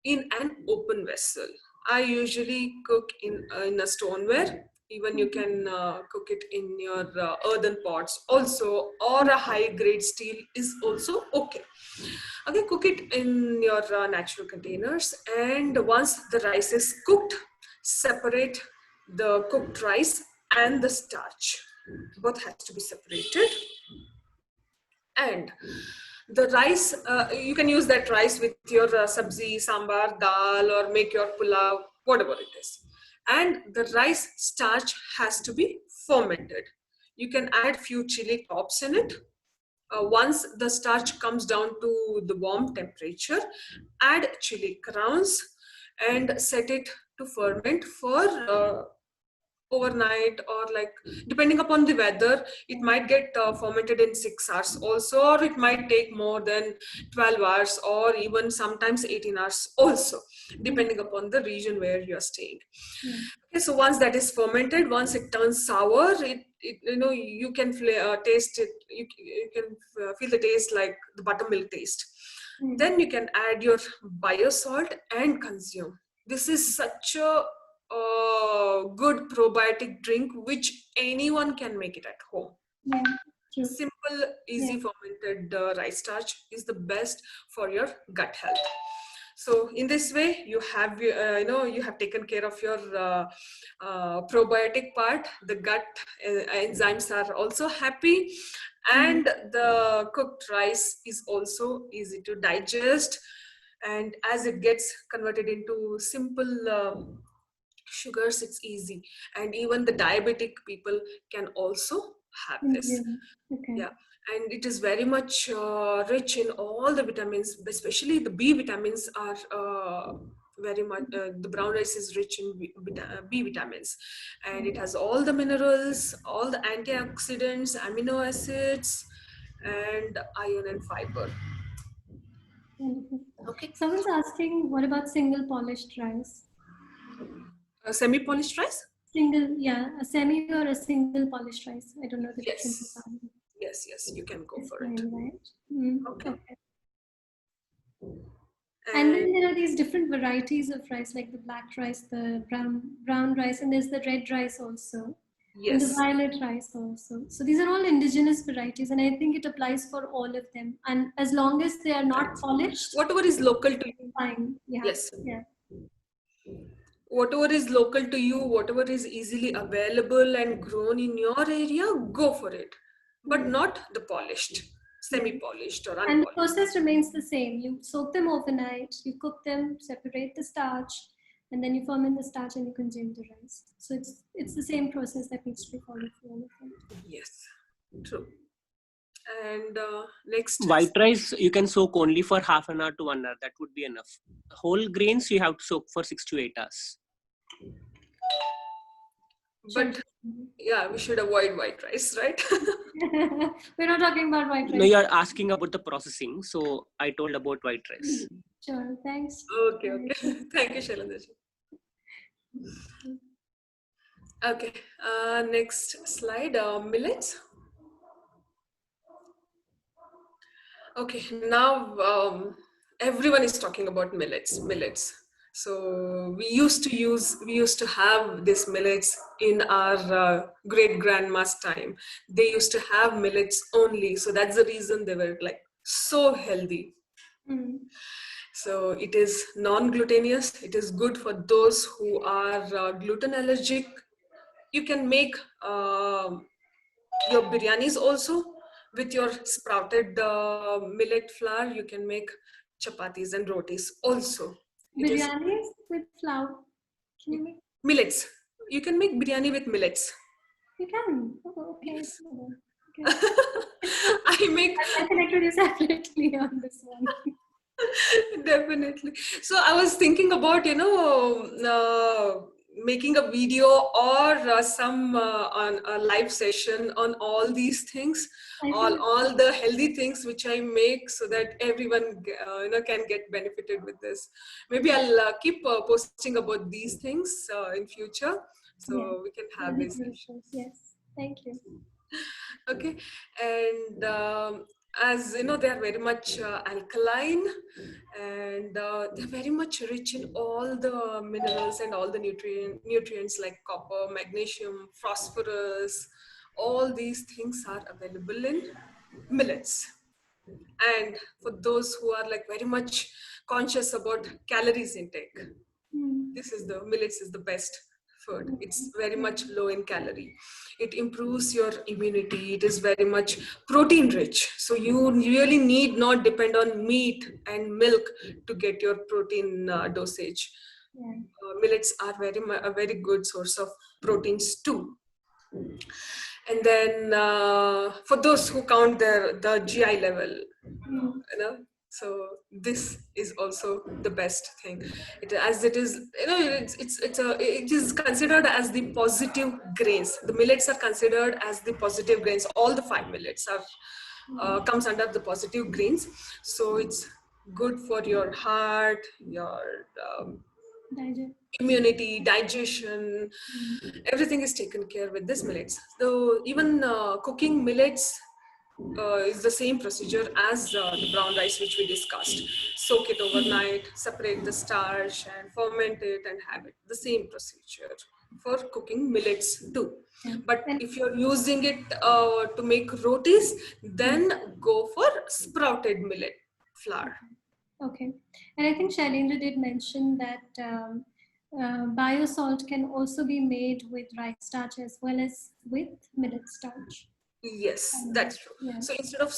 in an open vessel. I usually cook in a stoneware. Even you can cook it in your earthen pots also, or a high grade steel is also okay. Okay, cook it in your natural containers, and once the rice is cooked, separate the cooked rice and the starch. Both has to be separated. And the rice, you can use that rice with your sabzi, sambar, dal, or make your pulao, whatever it is. And the rice starch has to be fermented. You can add few chili tops in it. Once the starch comes down to the warm temperature, add chili crowns and set it to ferment for overnight, or like depending upon the weather, it might get fermented in 6 hours also, or it might take more than 12 hours, or even sometimes 18 hours also, depending upon the region where you are staying. Okay, so once that is fermented, once it turns sour, you can taste it, you can feel the taste like the buttermilk taste. Then you can add your biosalt and consume. This is such a good probiotic drink which anyone can make it at home. Simple, easy fermented rice starch is the best for your gut health. So in this way, you have you have taken care of your probiotic part. The gut enzymes are also happy, and the cooked rice is also easy to digest. And as it gets converted into simple sugars, it's easy, and even the diabetic people can also have this. Yeah, and it is very much rich in all the vitamins, especially the B vitamins are very much, the brown rice is rich in B vitamins, and it has all the minerals, all the antioxidants, amino acids, and iron and fiber. Okay. Someone's asking, what about single polished rice? Semi-polished rice? Single, yeah, a semi or a single polished rice. I don't know the difference. Yes, you can go for it. Right? Okay. And then there are these different varieties of rice, like the black rice, the brown rice, and there's the red rice also. Yes. And the violet rice also. So these are all indigenous varieties, and I think it applies for all of them. And as long as they are not polished, whatever is local to you, fine. Yeah. Yes. Yeah. Whatever is local to you, whatever is easily available and grown in your area, go for it. But not the polished, semi-polished or unpolished. And the process remains the same. You soak them overnight, you cook them, separate the starch, and then you ferment the starch and you consume the rice. So it's the same process that needs to be followed for all of them. Yes, true. And next, white rice you can soak only for half an hour to 1 hour. That would be enough. Whole grains you have to soak for 6 to 8 hours. But yeah, we should avoid white rice, right? We're not talking about white rice. No, you are asking about the processing, so I told about white rice. Sure, thanks. Okay. Thank you, Shailendraji. Okay, next slide, millets. Okay, now everyone is talking about millets. So we used to have this millets in our great grandma's time. They used to have millets only, so that's the reason they were like so healthy. So it is non-glutinous. It is good for those who are gluten allergic. You can make your biryanis also with your sprouted millet flour. You can make chapatis and rotis also. Biryanis with flour? Can you make? Millets. You can make biryani with millets. You can? Oh, okay. Yes. Okay. I connected you separately on this one. Definitely. So I was thinking about, making a video or some on a live session on all these things, all the healthy things which I make, so that everyone can get benefited with this. Maybe I'll keep posting about these things in future. Yeah. So we can have Very these beautiful. sessions. Yes. Thank you. Okay, and as you know, they are very much alkaline, and they're very much rich in all the minerals and all the nutrients like copper, magnesium, phosphorus. All these things are available in millets. And for those who are like very much conscious about calories intake, Mm. this is the millets is the best food. It's very Yeah. much low in calorie. It improves your immunity. It is very much protein rich, so you really need not depend on meat and milk to get your protein dosage. Yeah. Millets are a very good source of proteins too. And then for those who count the GI level, Mm. so this is also the best thing. As it is, it is considered as the positive grains. The millets are considered as the positive grains. All the 5 millets are comes under the positive grains. So it's good for your heart, your Digest. immunity, digestion. Mm. Everything is taken care with this millets. So even cooking millets is the same procedure as the brown rice which we discussed. Soak it overnight, separate the starch and ferment it and have it. The same procedure for cooking millets too. Yeah. But And if you're using it to make rotis, yeah. then go for sprouted millet flour. Okay. And I think Shailendra did mention that biosalt can also be made with rice starch as well as with millet starch. Yes, that's true. Yeah. So instead of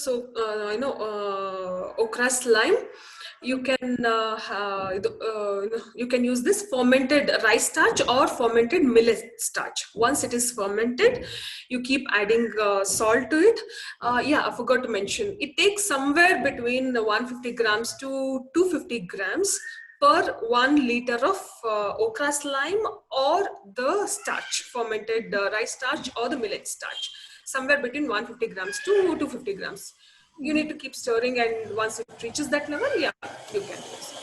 okra slime, you can you can use this fermented rice starch or fermented millet starch. Once it is fermented, you keep adding salt to it. Yeah, I forgot to mention. It takes somewhere between 150 grams to 250 grams per 1 liter of okra slime or the starch, fermented rice starch or the millet starch. Somewhere between 150 grams to 250 grams. You need to keep stirring, and once it reaches that level, yeah, you can use it.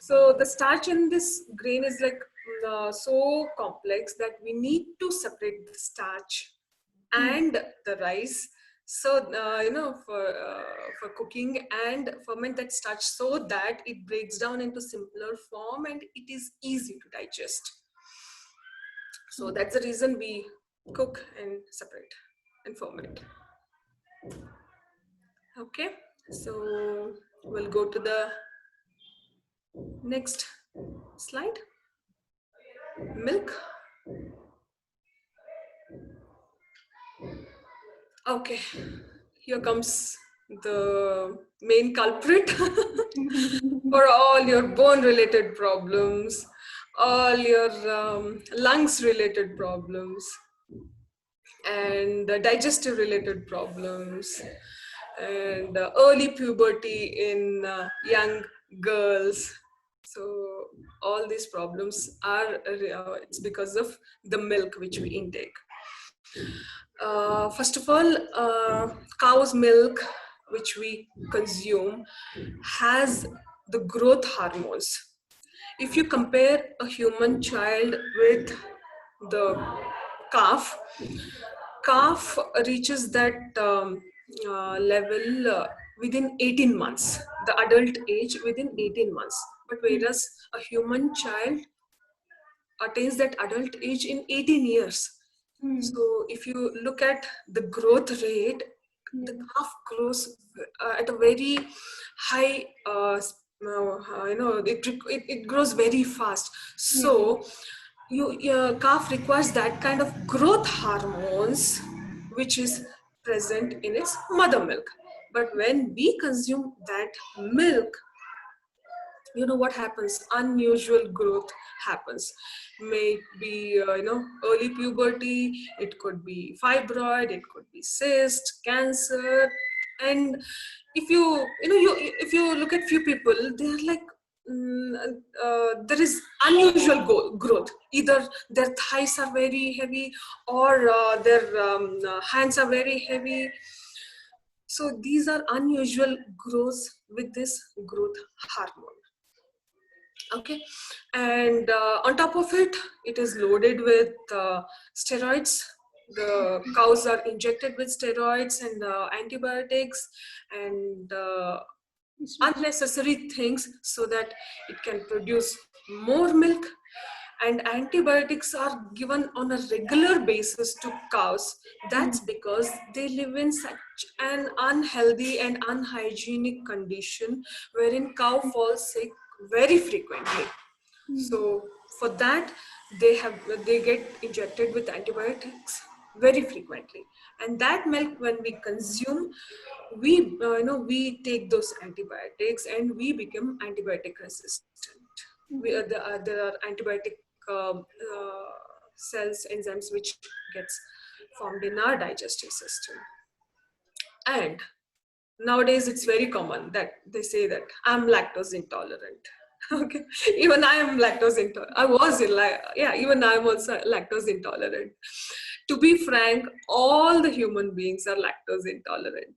So the starch in this grain is like so complex that we need to separate the starch and the rice. So for cooking and ferment that starch so that it breaks down into simpler form and it is easy to digest. So that's the reason we cook and separate and ferment. Okay, so we'll go to the next slide. Milk. Okay, here comes the main culprit for all your bone related problems, all your lungs related problems, and digestive related problems, and early puberty in young girls. So all these problems are it's because of the milk which we intake. First of all, cow's milk which we consume has the growth hormones. If you compare a human child with the calf, calf reaches that level within 18 months, the adult age within 18 months. But whereas a human child attains that adult age in 18 years. So if you look at the growth rate, the calf grows at a very high, it grows very fast. So your calf requires that kind of growth hormones, which is present in its mother milk. But when we consume that milk, you know what happens? Unusual growth happens. May it be early puberty, it could be fibroid, it could be cyst, cancer. And if if you look at few people, they're like there is unusual growth. Either their thighs are very heavy or their hands are very heavy. So these are unusual growths with this growth hormone. Okay, and on top of it, it is loaded with steroids. The cows are injected with steroids and antibiotics and unnecessary things so that it can produce more milk. And antibiotics are given on a regular basis to cows. That's because they live in such an unhealthy and unhygienic condition wherein cow falls sick very frequently. So for that, they get injected with antibiotics very frequently, and that milk when we consume, we we take those antibiotics and we become antibiotic resistant. There are antibiotic cells, enzymes which gets formed in our digestive system. And nowadays it's very common that they say that I'm lactose intolerant. Okay, even I am lactose intolerant. Even I am also lactose intolerant. To be frank, all the human beings are lactose intolerant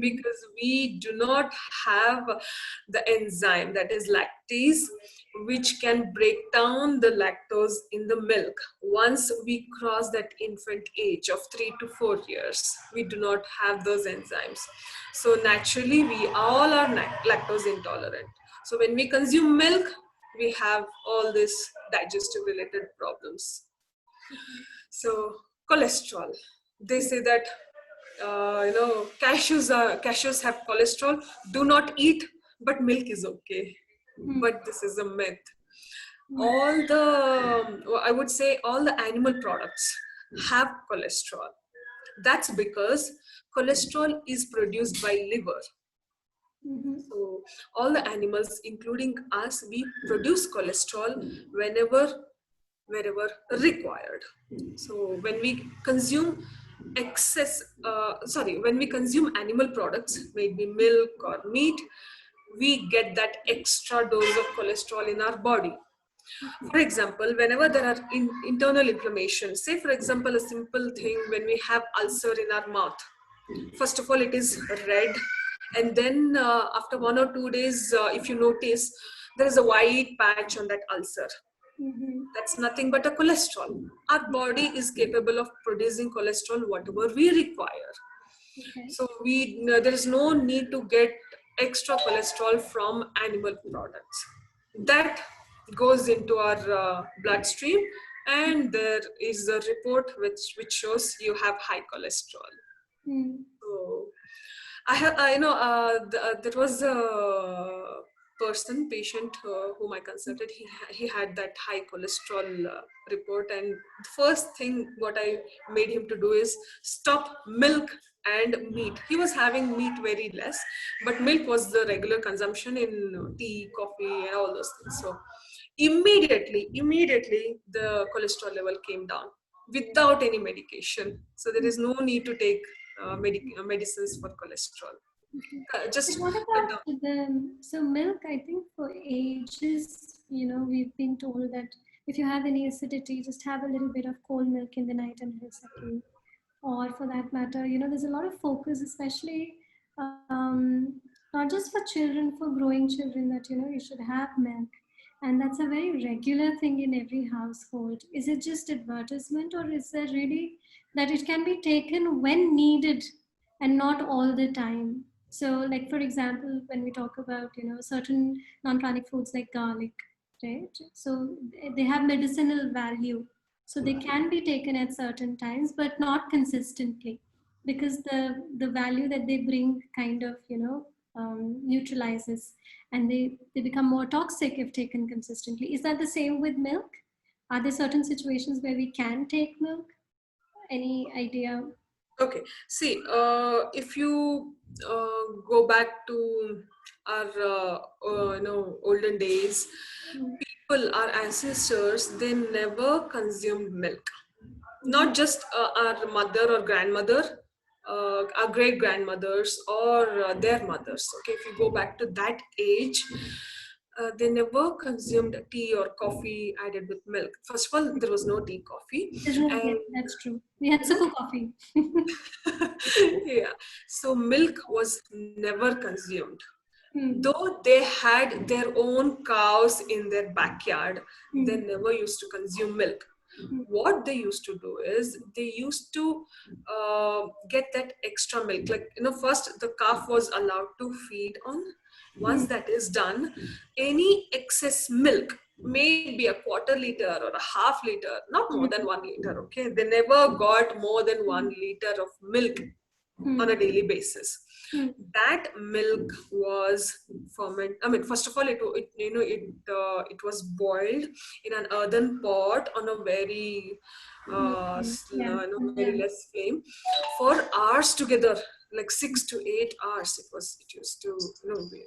because we do not have the enzyme, that is lactase, which can break down the lactose in the milk. Once we cross that infant age of 3 to 4 years, we do not have those enzymes. So naturally, we all are lactose intolerant. So when we consume milk, we have all these digestive related problems. So cholesterol, they say that cashews have cholesterol. Do not eat, but milk is okay. But this is a myth. I would say all the animal products have cholesterol. That's because cholesterol is produced by liver. So all the animals, including us, we produce cholesterol wherever required. So when we consume when we consume animal products, maybe milk or meat, we get that extra dose of cholesterol in our body. For example, whenever there are internal inflammation, say for example, a simple thing, when we have ulcer in our mouth, first of all, it is red. And then after 1 or 2 days, if you notice, there is a white patch on that ulcer. That's nothing but a cholesterol. Our body is capable of producing cholesterol, whatever we require. So there is no need to get extra cholesterol from animal products. That goes into our bloodstream, and there is a report which shows you have high cholesterol. So there was a patient whom I consulted. He had that high cholesterol report, and the first thing what I made him to do is stop milk and meat. He was having meat very less, but milk was the regular consumption in tea, coffee, and all those things. So immediately the cholesterol level came down without any medication. So there is no need to take medicines for cholesterol. Just what about so milk? I think for ages, we've been told that if you have any acidity, just have a little bit of cold milk in the night and it'll settle. Or for that matter, there's a lot of focus, especially not just for children, for growing children, that you should have milk, and that's a very regular thing in every household. Is it just advertisement, or is there really that it can be taken when needed and not all the time? So, like for example, when we talk about certain non-pranic foods like garlic, right? So they have medicinal value, so they can be taken at certain times, but not consistently, because the value that they bring kind of neutralizes, and they become more toxic if taken consistently. Is that the same with milk? Are there certain situations where we can take milk? Any idea? Okay. See, if you go back to our olden days, our ancestors, they never consumed milk. Not just our mother or grandmother, our great grandmothers or their mothers. Okay, if you go back to that age, they never consumed tea or coffee added with milk. First of all, there was no tea, coffee, Yeah, and that's true. We had suku coffee. yeah. So milk was never consumed. Though they had their own cows in their backyard, they never used to consume milk. What they used to do is they used to get that extra milk. Like, first the calf was allowed to feed on. Once that is done, any excess milk, maybe a quarter liter or a half liter, not more than 1 liter, okay? They never got more than 1 liter of milk on a daily basis. That milk was fermented. I mean, first of all, it was boiled in an earthen pot on a very very less flame for hours together, like 6 to 8 hours. It used to,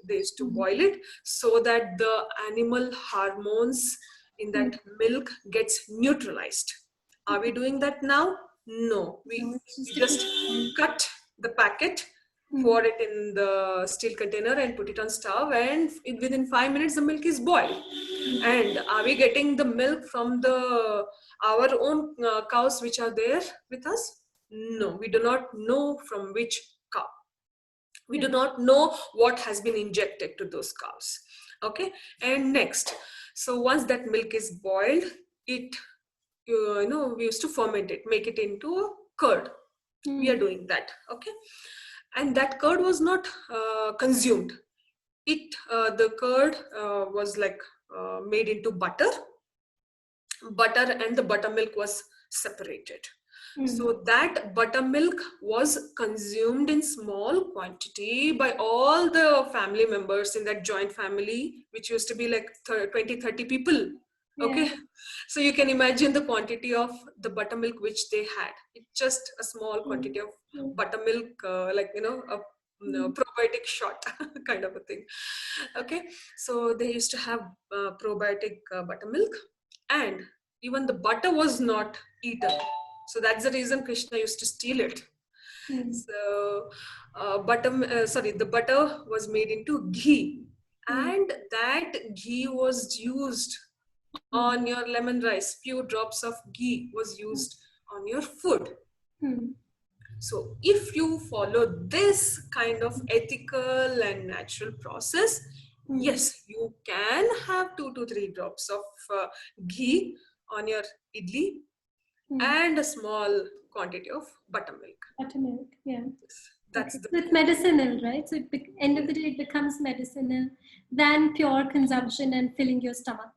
they used to boil it so that the animal hormones in that milk gets neutralized. Are we doing that now? No, we just cut the packet, pour it in the steel container and put it on stove, and within 5 minutes the milk is boiled. And are we getting the milk from our own cows which are there with us? No, we do not know from which cow. We do not know what has been injected to those cows. Okay, and next, so once that milk is boiled, we used to ferment it, make it into a curd. We are doing that. Okay, and that curd was not consumed. The curd was like made into butter, and the buttermilk was separated. So that buttermilk was consumed in small quantity by all the family members in that joint family, which used to be like 20-30 people. Okay, so you can imagine the quantity of the buttermilk which they had. It's just a small quantity of buttermilk, a probiotic shot kind of a thing. Okay, so they used to have probiotic buttermilk, and even the butter was not eaten. So that's the reason Krishna used to steal it. So the butter was made into ghee, and that ghee was used on your lemon rice. Few drops of ghee was used on your food. So if you follow this kind of ethical and natural process, yes, you can have 2 to 3 drops of ghee on your idli and a small quantity of buttermilk. Buttermilk, yeah. That's So it's medicinal, right? So end of the day, it becomes medicinal than pure consumption and filling your stomach.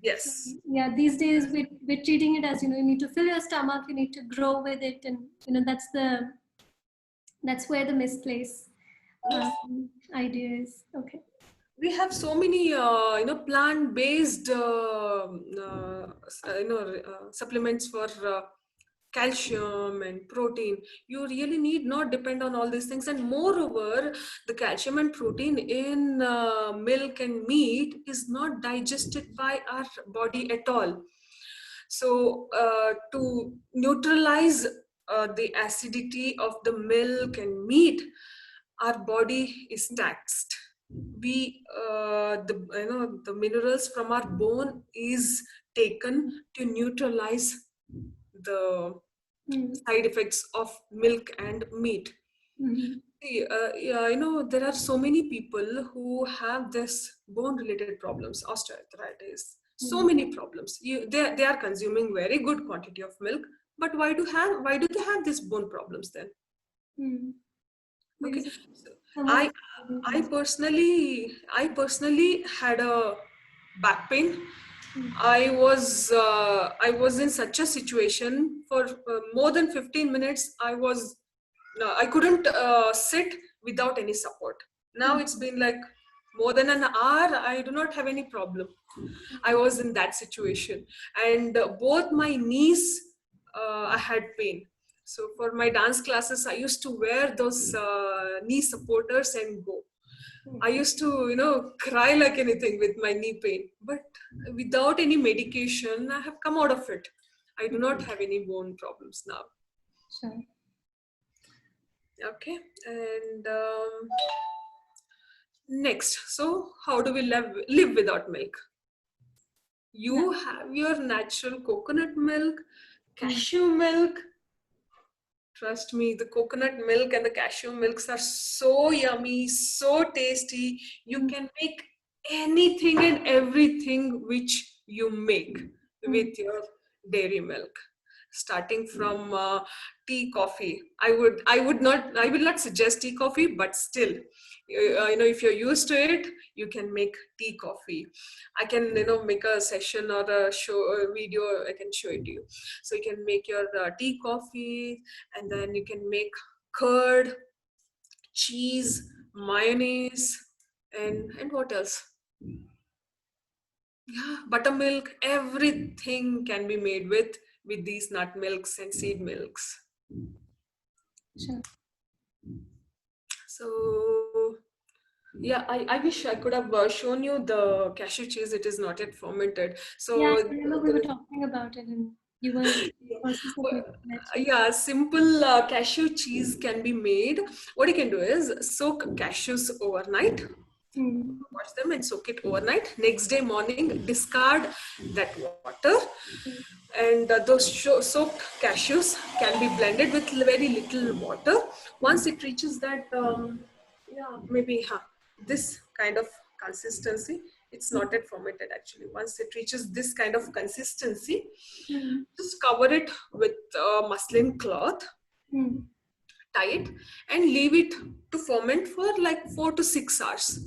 Yes. Yeah, these days we're treating it as, you need to fill your stomach, you need to grow with it, and that's where the misplaced idea is. Okay. We have so many plant-based supplements for calcium and protein. You really need not depend on all these things, and moreover, the calcium and protein in milk and meat is not digested by our body at all. So to neutralize the acidity of the milk and meat, our body is taxed. The minerals from our bone is taken to neutralize the side effects of milk and meat. There are so many people who have this bone related problems, osteoarthritis, so many problems. They are consuming very good quantity of milk, but why do they have these bone problems then? Okay, so I personally had a back pain. I was in such a situation for more than 15 minutes. I couldn't sit without any support. Now it's been like more than an hour. I do not have any problem. I was in that situation, and both my knees, I had pain. So for my dance classes, I used to wear those knee supporters and go. I used to, cry like anything with my knee pain. But without any medication, I have come out of it. I do not have any bone problems now. Sure. Okay. And next, so how do we live without milk? You have your natural coconut milk, cashew milk, Trust me, the coconut milk and the cashew milks are so yummy, so tasty. You can make anything and everything which you make with your dairy milk. Starting from tea, coffee. I would not suggest tea, coffee, but still, if you're used to it, you can make tea, coffee. I can, make a session or a show, a video. I can show it to you. So you can make your tea, coffee, and then you can make curd, cheese, mayonnaise, and what else? Yeah, buttermilk. Everything can be made with these nut milks and seed milks. Sure. So yeah, I wish I could have shown you the cashew cheese. It is not yet fermented. So Yeah, I remember we were talking about it and you were in the process of making it. yeah, simple cashew cheese can be made. What you can do is soak cashews overnight. Wash them and soak it overnight. Next day morning, discard that water, and those soaked cashews can be blended with very little water. Once it reaches that, maybe this kind of consistency, it's not yet fermented actually. Once it reaches this kind of consistency, just cover it with a muslin cloth, tie it, and leave it to ferment for like 4 to 6 hours.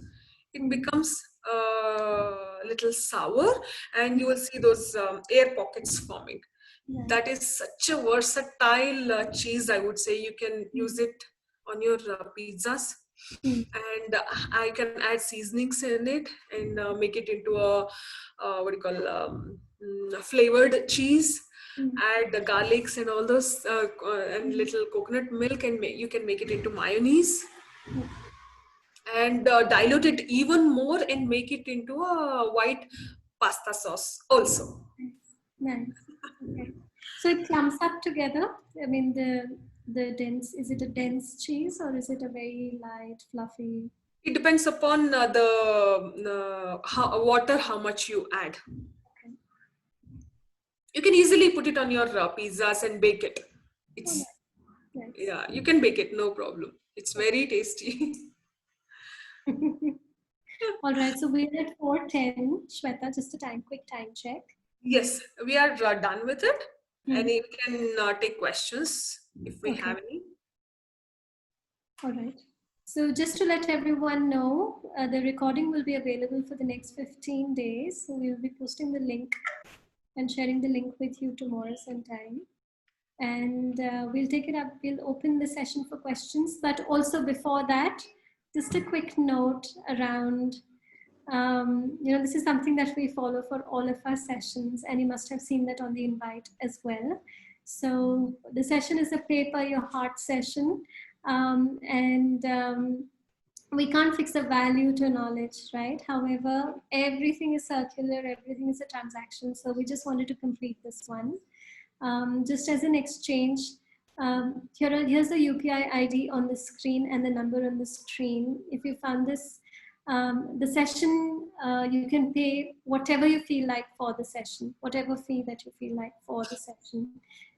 It becomes a little sour, and you will see those air pockets forming. That is such a versatile cheese, I would say. You can use it on your pizzas, and I can add seasonings in it and make it into a flavored cheese. Add the garlics and all those and little coconut milk, and you can make it into mayonnaise, and dilute it even more and make it into a white pasta sauce also. Nice. Okay. So it clumps up together. I mean, the dense, is it a dense cheese or is it a very light, fluffy? It depends upon water, how much you add. Okay. You can easily put it on your pizzas and bake it. It's Nice. yeah, you can bake it, no problem. It's very tasty. All right, so we're at 4:10. Shweta, just a quick time check. Yes, we are done with it, and you can take questions if we have any. All right. So just to let everyone know, the recording will be available for the next 15 days. So we'll be posting the link and sharing the link with you tomorrow sometime. And we'll take it up, we'll open the session for questions. But also before that, just a quick note around, this is something that we follow for all of our sessions, and you must have seen that on the invite as well. So the session is a pay per your heart session. We can't fix a value to knowledge, right? However, everything is circular, everything is a transaction. So we just wanted to complete this one. Just as an exchange, here's the UPI ID on the screen and the number on the screen. If you found this, the session, you can pay whatever you feel like for the session, whatever fee that you feel like for the session.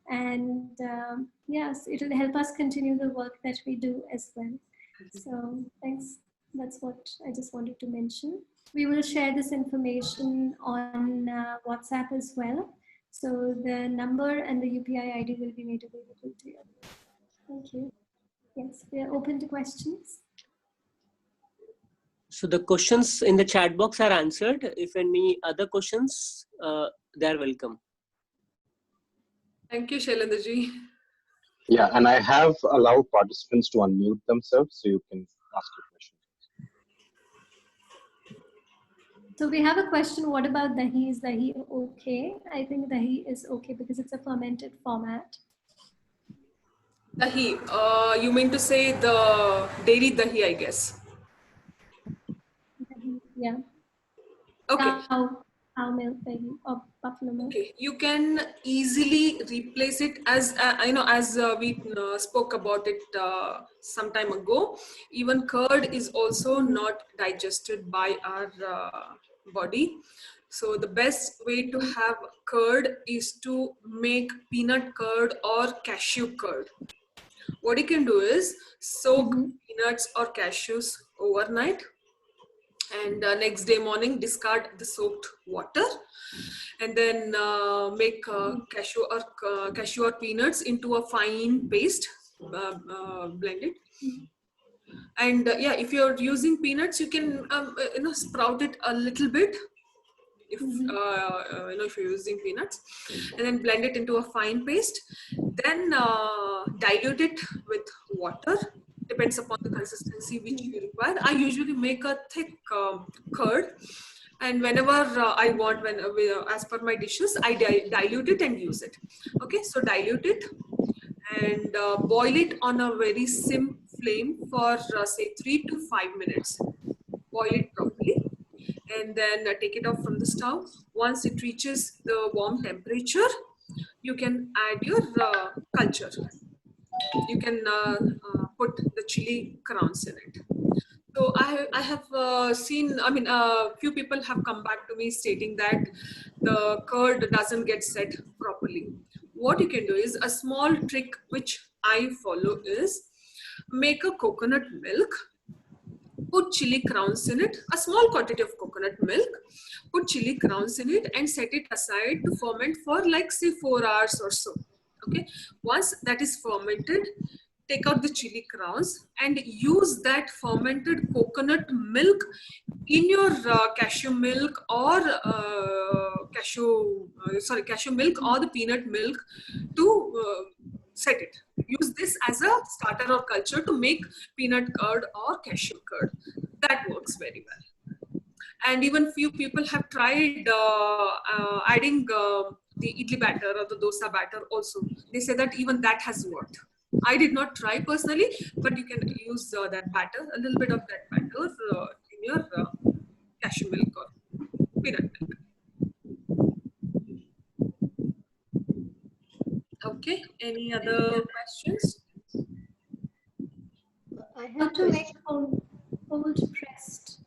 And yes, it will help us continue the work that we do as well. So thanks. That's what I just wanted to mention. We will share this information on WhatsApp as well. So the number and the UPI ID will be made available to you. Thank you. Yes, we are open to questions. So the questions in the chat box are answered. If any other questions, they are welcome. Thank you, Shailendraji. Yeah, and I have allowed participants to unmute themselves so you can ask your question. So we have a question, what about dahi? Is dahi okay? I think dahi is okay because it's a fermented format. Dahi, you mean to say the dairy dahi, I guess. Dahi, yeah. Okay. Cow milk dahi or buffalo milk. Okay, you can easily replace it as as we spoke about it some time ago. Even curd is also not digested by our body. So the best way to have curd is to make peanut curd or cashew curd. What you can do is soak peanuts or cashews overnight, and next day morning discard the soaked water, and then make cashew or peanuts into a fine paste, blend it. And yeah, if you're using peanuts, you can sprout it a little bit, if if you're using peanuts, and then blend it into a fine paste. Then dilute it with water, depends upon the consistency which you require. I usually make a thick curd, and whenever I want, as per my dishes, I dilute it and use it. Okay, so dilute it and boil it on a very sim flame for say 3 to 5 minutes. Boil it properly, and then take it off from the stove. Once it reaches the warm temperature, you can add your culture. You can put the chili crowns in it. So I have seen, I mean, few people have come back to me stating that the curd doesn't get set properly. What you can do is, a small trick which I follow is, make a coconut milk, put chili crowns in it, a small quantity of coconut milk, put chili crowns in it, and set it aside to ferment for like say 4 hours or so. Okay, once that is fermented, take out the chili crowns and use that fermented coconut milk in your cashew milk or cashew milk or the peanut milk to set it. Use this as a starter or culture to make peanut curd or cashew curd. That works very well. And even few people have tried adding the idli batter or the dosa batter also. They say that even that has worked. I did not try personally, but you can use that batter, a little bit of that batter in your cashew milk or peanut milk. Okay, any other questions? I How have to make cold pressed?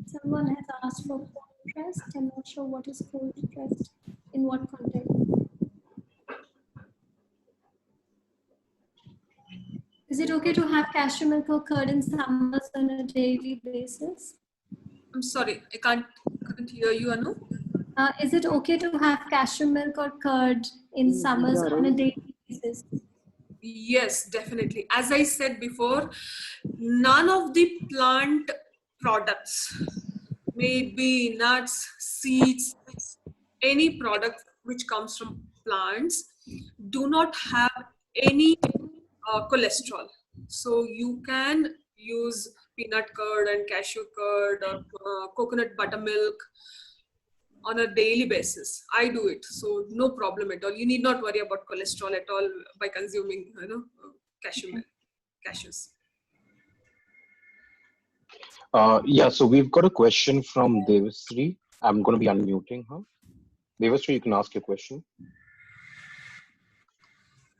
Someone has asked for cold pressed. I'm not sure what is cold pressed, in what context. Is it okay to have cashew milk or curd in summers on a daily basis? I'm sorry, I couldn't hear you, Anu. Is it okay to have cashew milk or curd in summers on a daily basis? Yes, definitely. As I said before, none of the plant products, maybe nuts, seeds, any product which comes from plants, do not have any cholesterol. So you can use peanut curd and cashew curd or coconut buttermilk on a daily basis. I do it, so no problem at all. You need not worry about cholesterol at all by consuming, cashew milk, cashews. Yeah, so we've got a question from Devasri. I'm going to be unmuting her. Devasri, you can ask your question.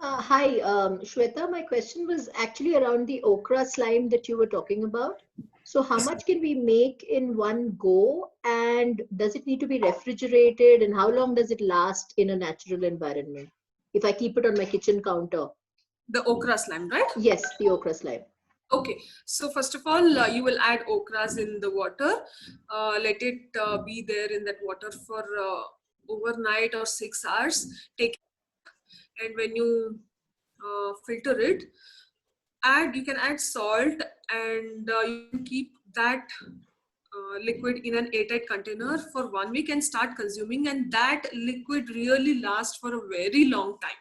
Hi, Shweta. My question was actually around the okra slime that you were talking about. So how much can we make in one go, and does it need to be refrigerated, and how long does it last in a natural environment if I keep it on my kitchen counter? The okra slime, right? Yes, the okra slime. Okay, so first of all, you will add okras in the water. Let it be there in that water for overnight or 6 hours. And when you filter it, you can add salt, and you can keep that liquid in an airtight container for 1 week and start consuming, and that liquid really lasts for a very long time,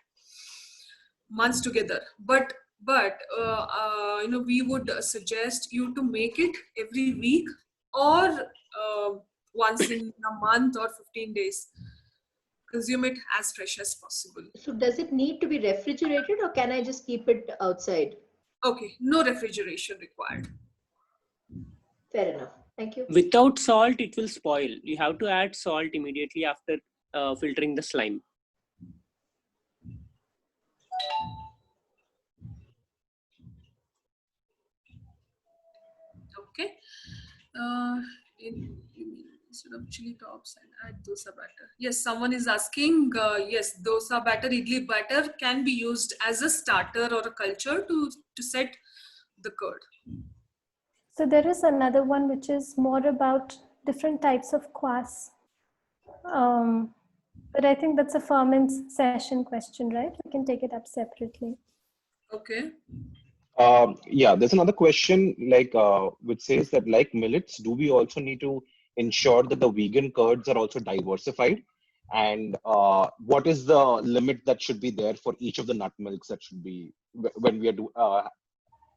months together. But we would suggest you to make it every week or once in a month or 15 days. Consume it as fresh as possible. So does it need to be refrigerated, or can I just keep it outside? Okay, no refrigeration required. Fair enough. Thank you. Without salt, it will spoil. You have to add salt immediately after filtering the slime. Okay. instead of chili tops and add dosa batter. Yes, someone is asking, yes, dosa batter, idli batter can be used as a starter or a culture to set the curd. So there is another one which is more about different types of kvass. But I think that's a ferment session question, right? We can take it up separately. Okay. Yeah, there's another question which says that like millets, do we also need to ensure that the vegan curds are also diversified? And what is the limit that should be there for each of the nut milks that should be when we are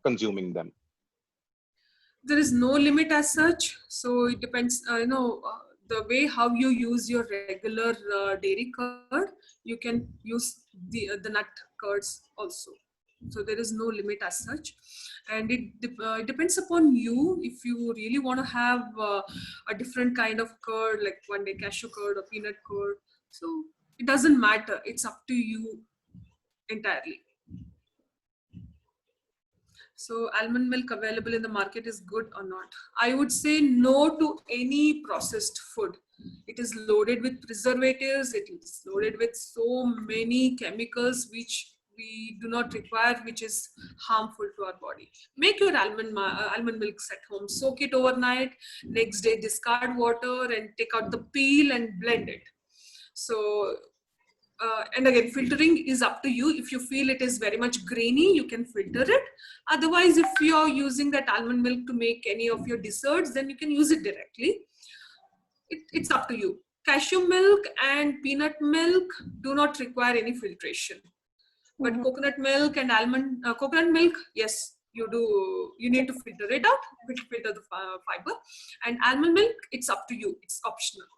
consuming them? There is no limit as such. So it depends, the way how you use your regular dairy curd, you can use the nut curds also. So there is no limit as such, and it depends upon you. If you really want to have a different kind of curd, like one day cashew curd or peanut curd, so it doesn't matter. It's up to you entirely. So almond milk available in the market is good or not? I would say no to any processed food. It is loaded with preservatives. It is loaded with so many chemicals which we do not require, which is harmful to our body. Make your almond milks at home. Soak it overnight. Next day, discard water and take out the peel and blend it. So and again, filtering is up to you. If you feel it is very much grainy, you can filter it. Otherwise, if you're using that almond milk to make any of your desserts, then you can use it directly. It's up to you. Cashew milk and peanut milk do not require any filtration. But coconut milk and coconut milk, yes, you do. You need to filter it out, filter the fiber. And almond milk, it's up to you. It's optional.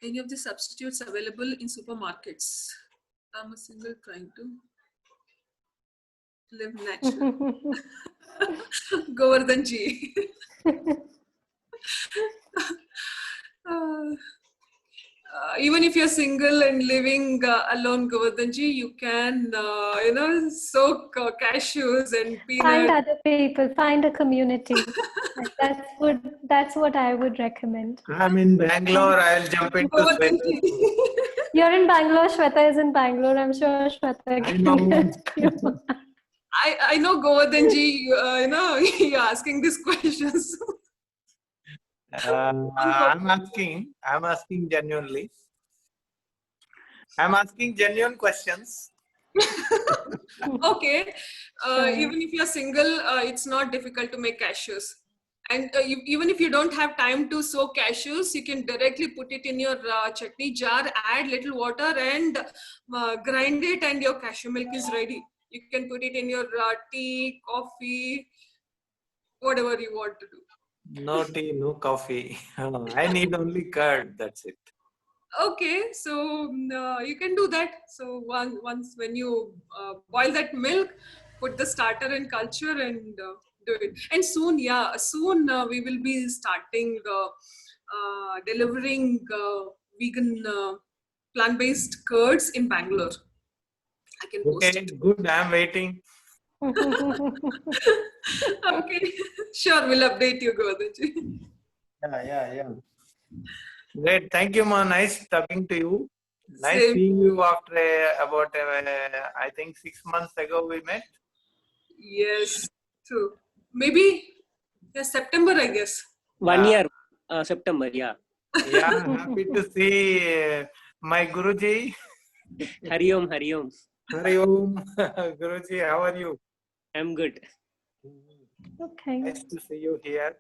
Any of the substitutes available in supermarkets? I'm a single trying to live natural. Govardhan ji. Even if you're single and living alone, Govardhan ji, you can, soak cashews and peanuts. Find other people, find a community. That's what I would recommend. I'm in Bangalore. I'll jump into Govardhan Shweta. ji. You're in Bangalore, Shweta is in Bangalore. I'm sure Shweta can help you. I know Govardhan ji, you're asking these questions. I'm asking genuinely. I'm asking genuine questions. Okay. Even if you're single, it's not difficult to make cashews. And even if you don't have time to soak cashews, you can directly put it in your chutney jar, add little water and grind it, and your cashew milk is ready. You can put it in your tea, coffee, whatever you want to do. No tea, no coffee. I need only curd. That's it. Okay, so you can do that. So once when you boil that milk, put the starter and culture and do it. And soon we will be starting delivering vegan plant-based curds in Bangalore. I can post Okay, it. good. I'm waiting. Okay, sure, we'll update you, Govardhan. Yeah. Great. Thank you, Ma. Nice talking to you. Nice Same. seeing you after about, I think 6 months ago we met. Yes, true. Maybe September, I guess. 1 year, September, yeah. Yeah, happy to see my Guruji. Hari Om, Hari Om. Hari Om. Guruji, how are you? I'm good. Okay. Nice to see you here.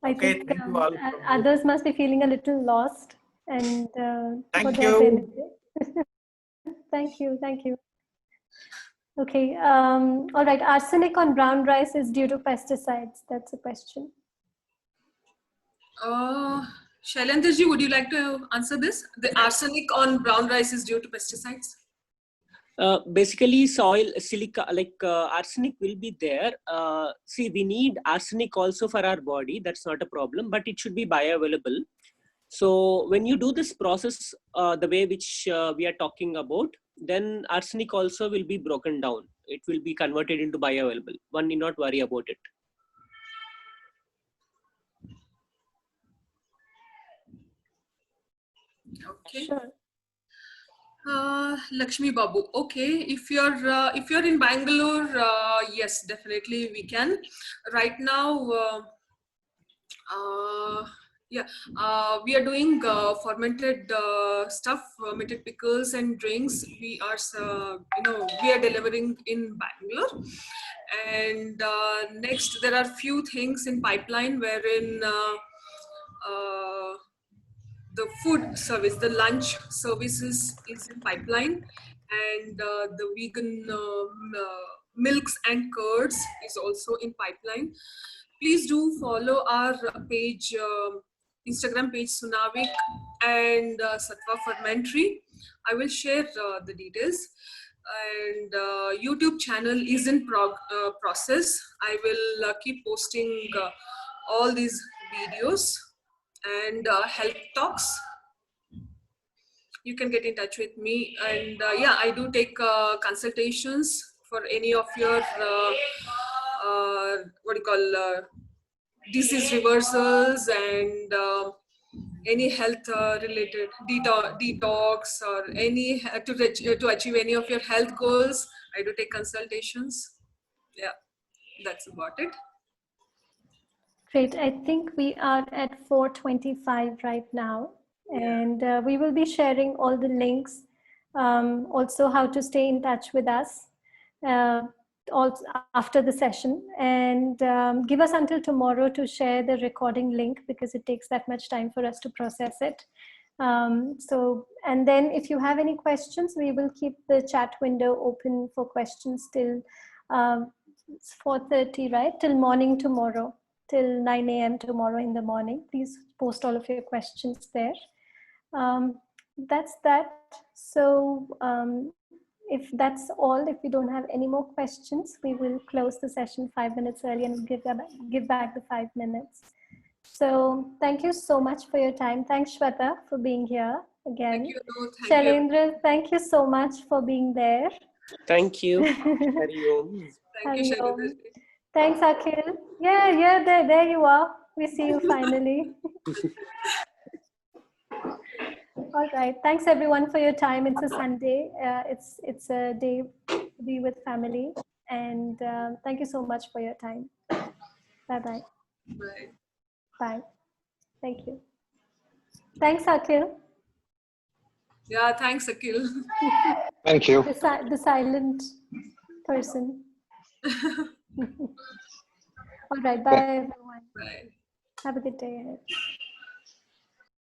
I Okay, think thank you all. others must be feeling a little lost and Thank for their you. benefit. Thank you. Okay. All right. Arsenic on brown rice is due to pesticides. That's a question. Shailendraji, would you like to answer this? The arsenic on brown rice is due to pesticides? Basically, soil, silica, arsenic will be there. See, we need arsenic also for our body. That's not a problem, but it should be bioavailable. So when you do this process, the way which we are talking about, then arsenic also will be broken down. it will be converted into bioavailable. One need not worry about it. Okay. Sure. Lakshmi Babu. Okay, if you're in Bangalore, yes, definitely we can. Right now, yeah, we are doing fermented stuff, fermented pickles and drinks. We are, we are delivering in Bangalore. And next, there are few things in pipeline wherein the food service, the lunch services is in pipeline, and the vegan milks and curds is also in pipeline. Please do follow our page, Instagram page Sunavik and Sattva Fermentary. I will share the details. And YouTube channel is in process. I will keep posting all these videos and health talks. You can get in touch with me, and yeah, I do take consultations for any of your what do you call disease reversals and any health related detox or any to achieve any of your health goals. I do take consultations. Yeah, that's about it. Great. I think we are at 4:25 right now, and we will be sharing all the links, also how to stay in touch with us also after the session, and give us until tomorrow to share the recording link because it takes that much time for us to process it. And then if you have any questions, we will keep the chat window open for questions till 4:30, right? Till morning tomorrow. Till 9 a.m. tomorrow in the morning. Please post all of your questions there. That's that. So if that's all, if we don't have any more questions, we will close the session 5 minutes early and give back the 5 minutes. So thank you so much for your time. Thanks, Shweta, for being here again. Thank you. No, thank Shailendra, thank you so much for being there. Thank you. Hari Om. Thank you, Shailendra. Thanks, Akhil. Yeah, there you are. We see you finally. All right. Thanks everyone for your time. It's a Sunday. It's a day to be with family. And thank you so much for your time. Bye-bye. Bye. Bye. Thank you. Thanks, Akhil. Yeah, thanks, Akhil. Thank you. The silent person. All right. Bye, everyone. Bye. Have a good day.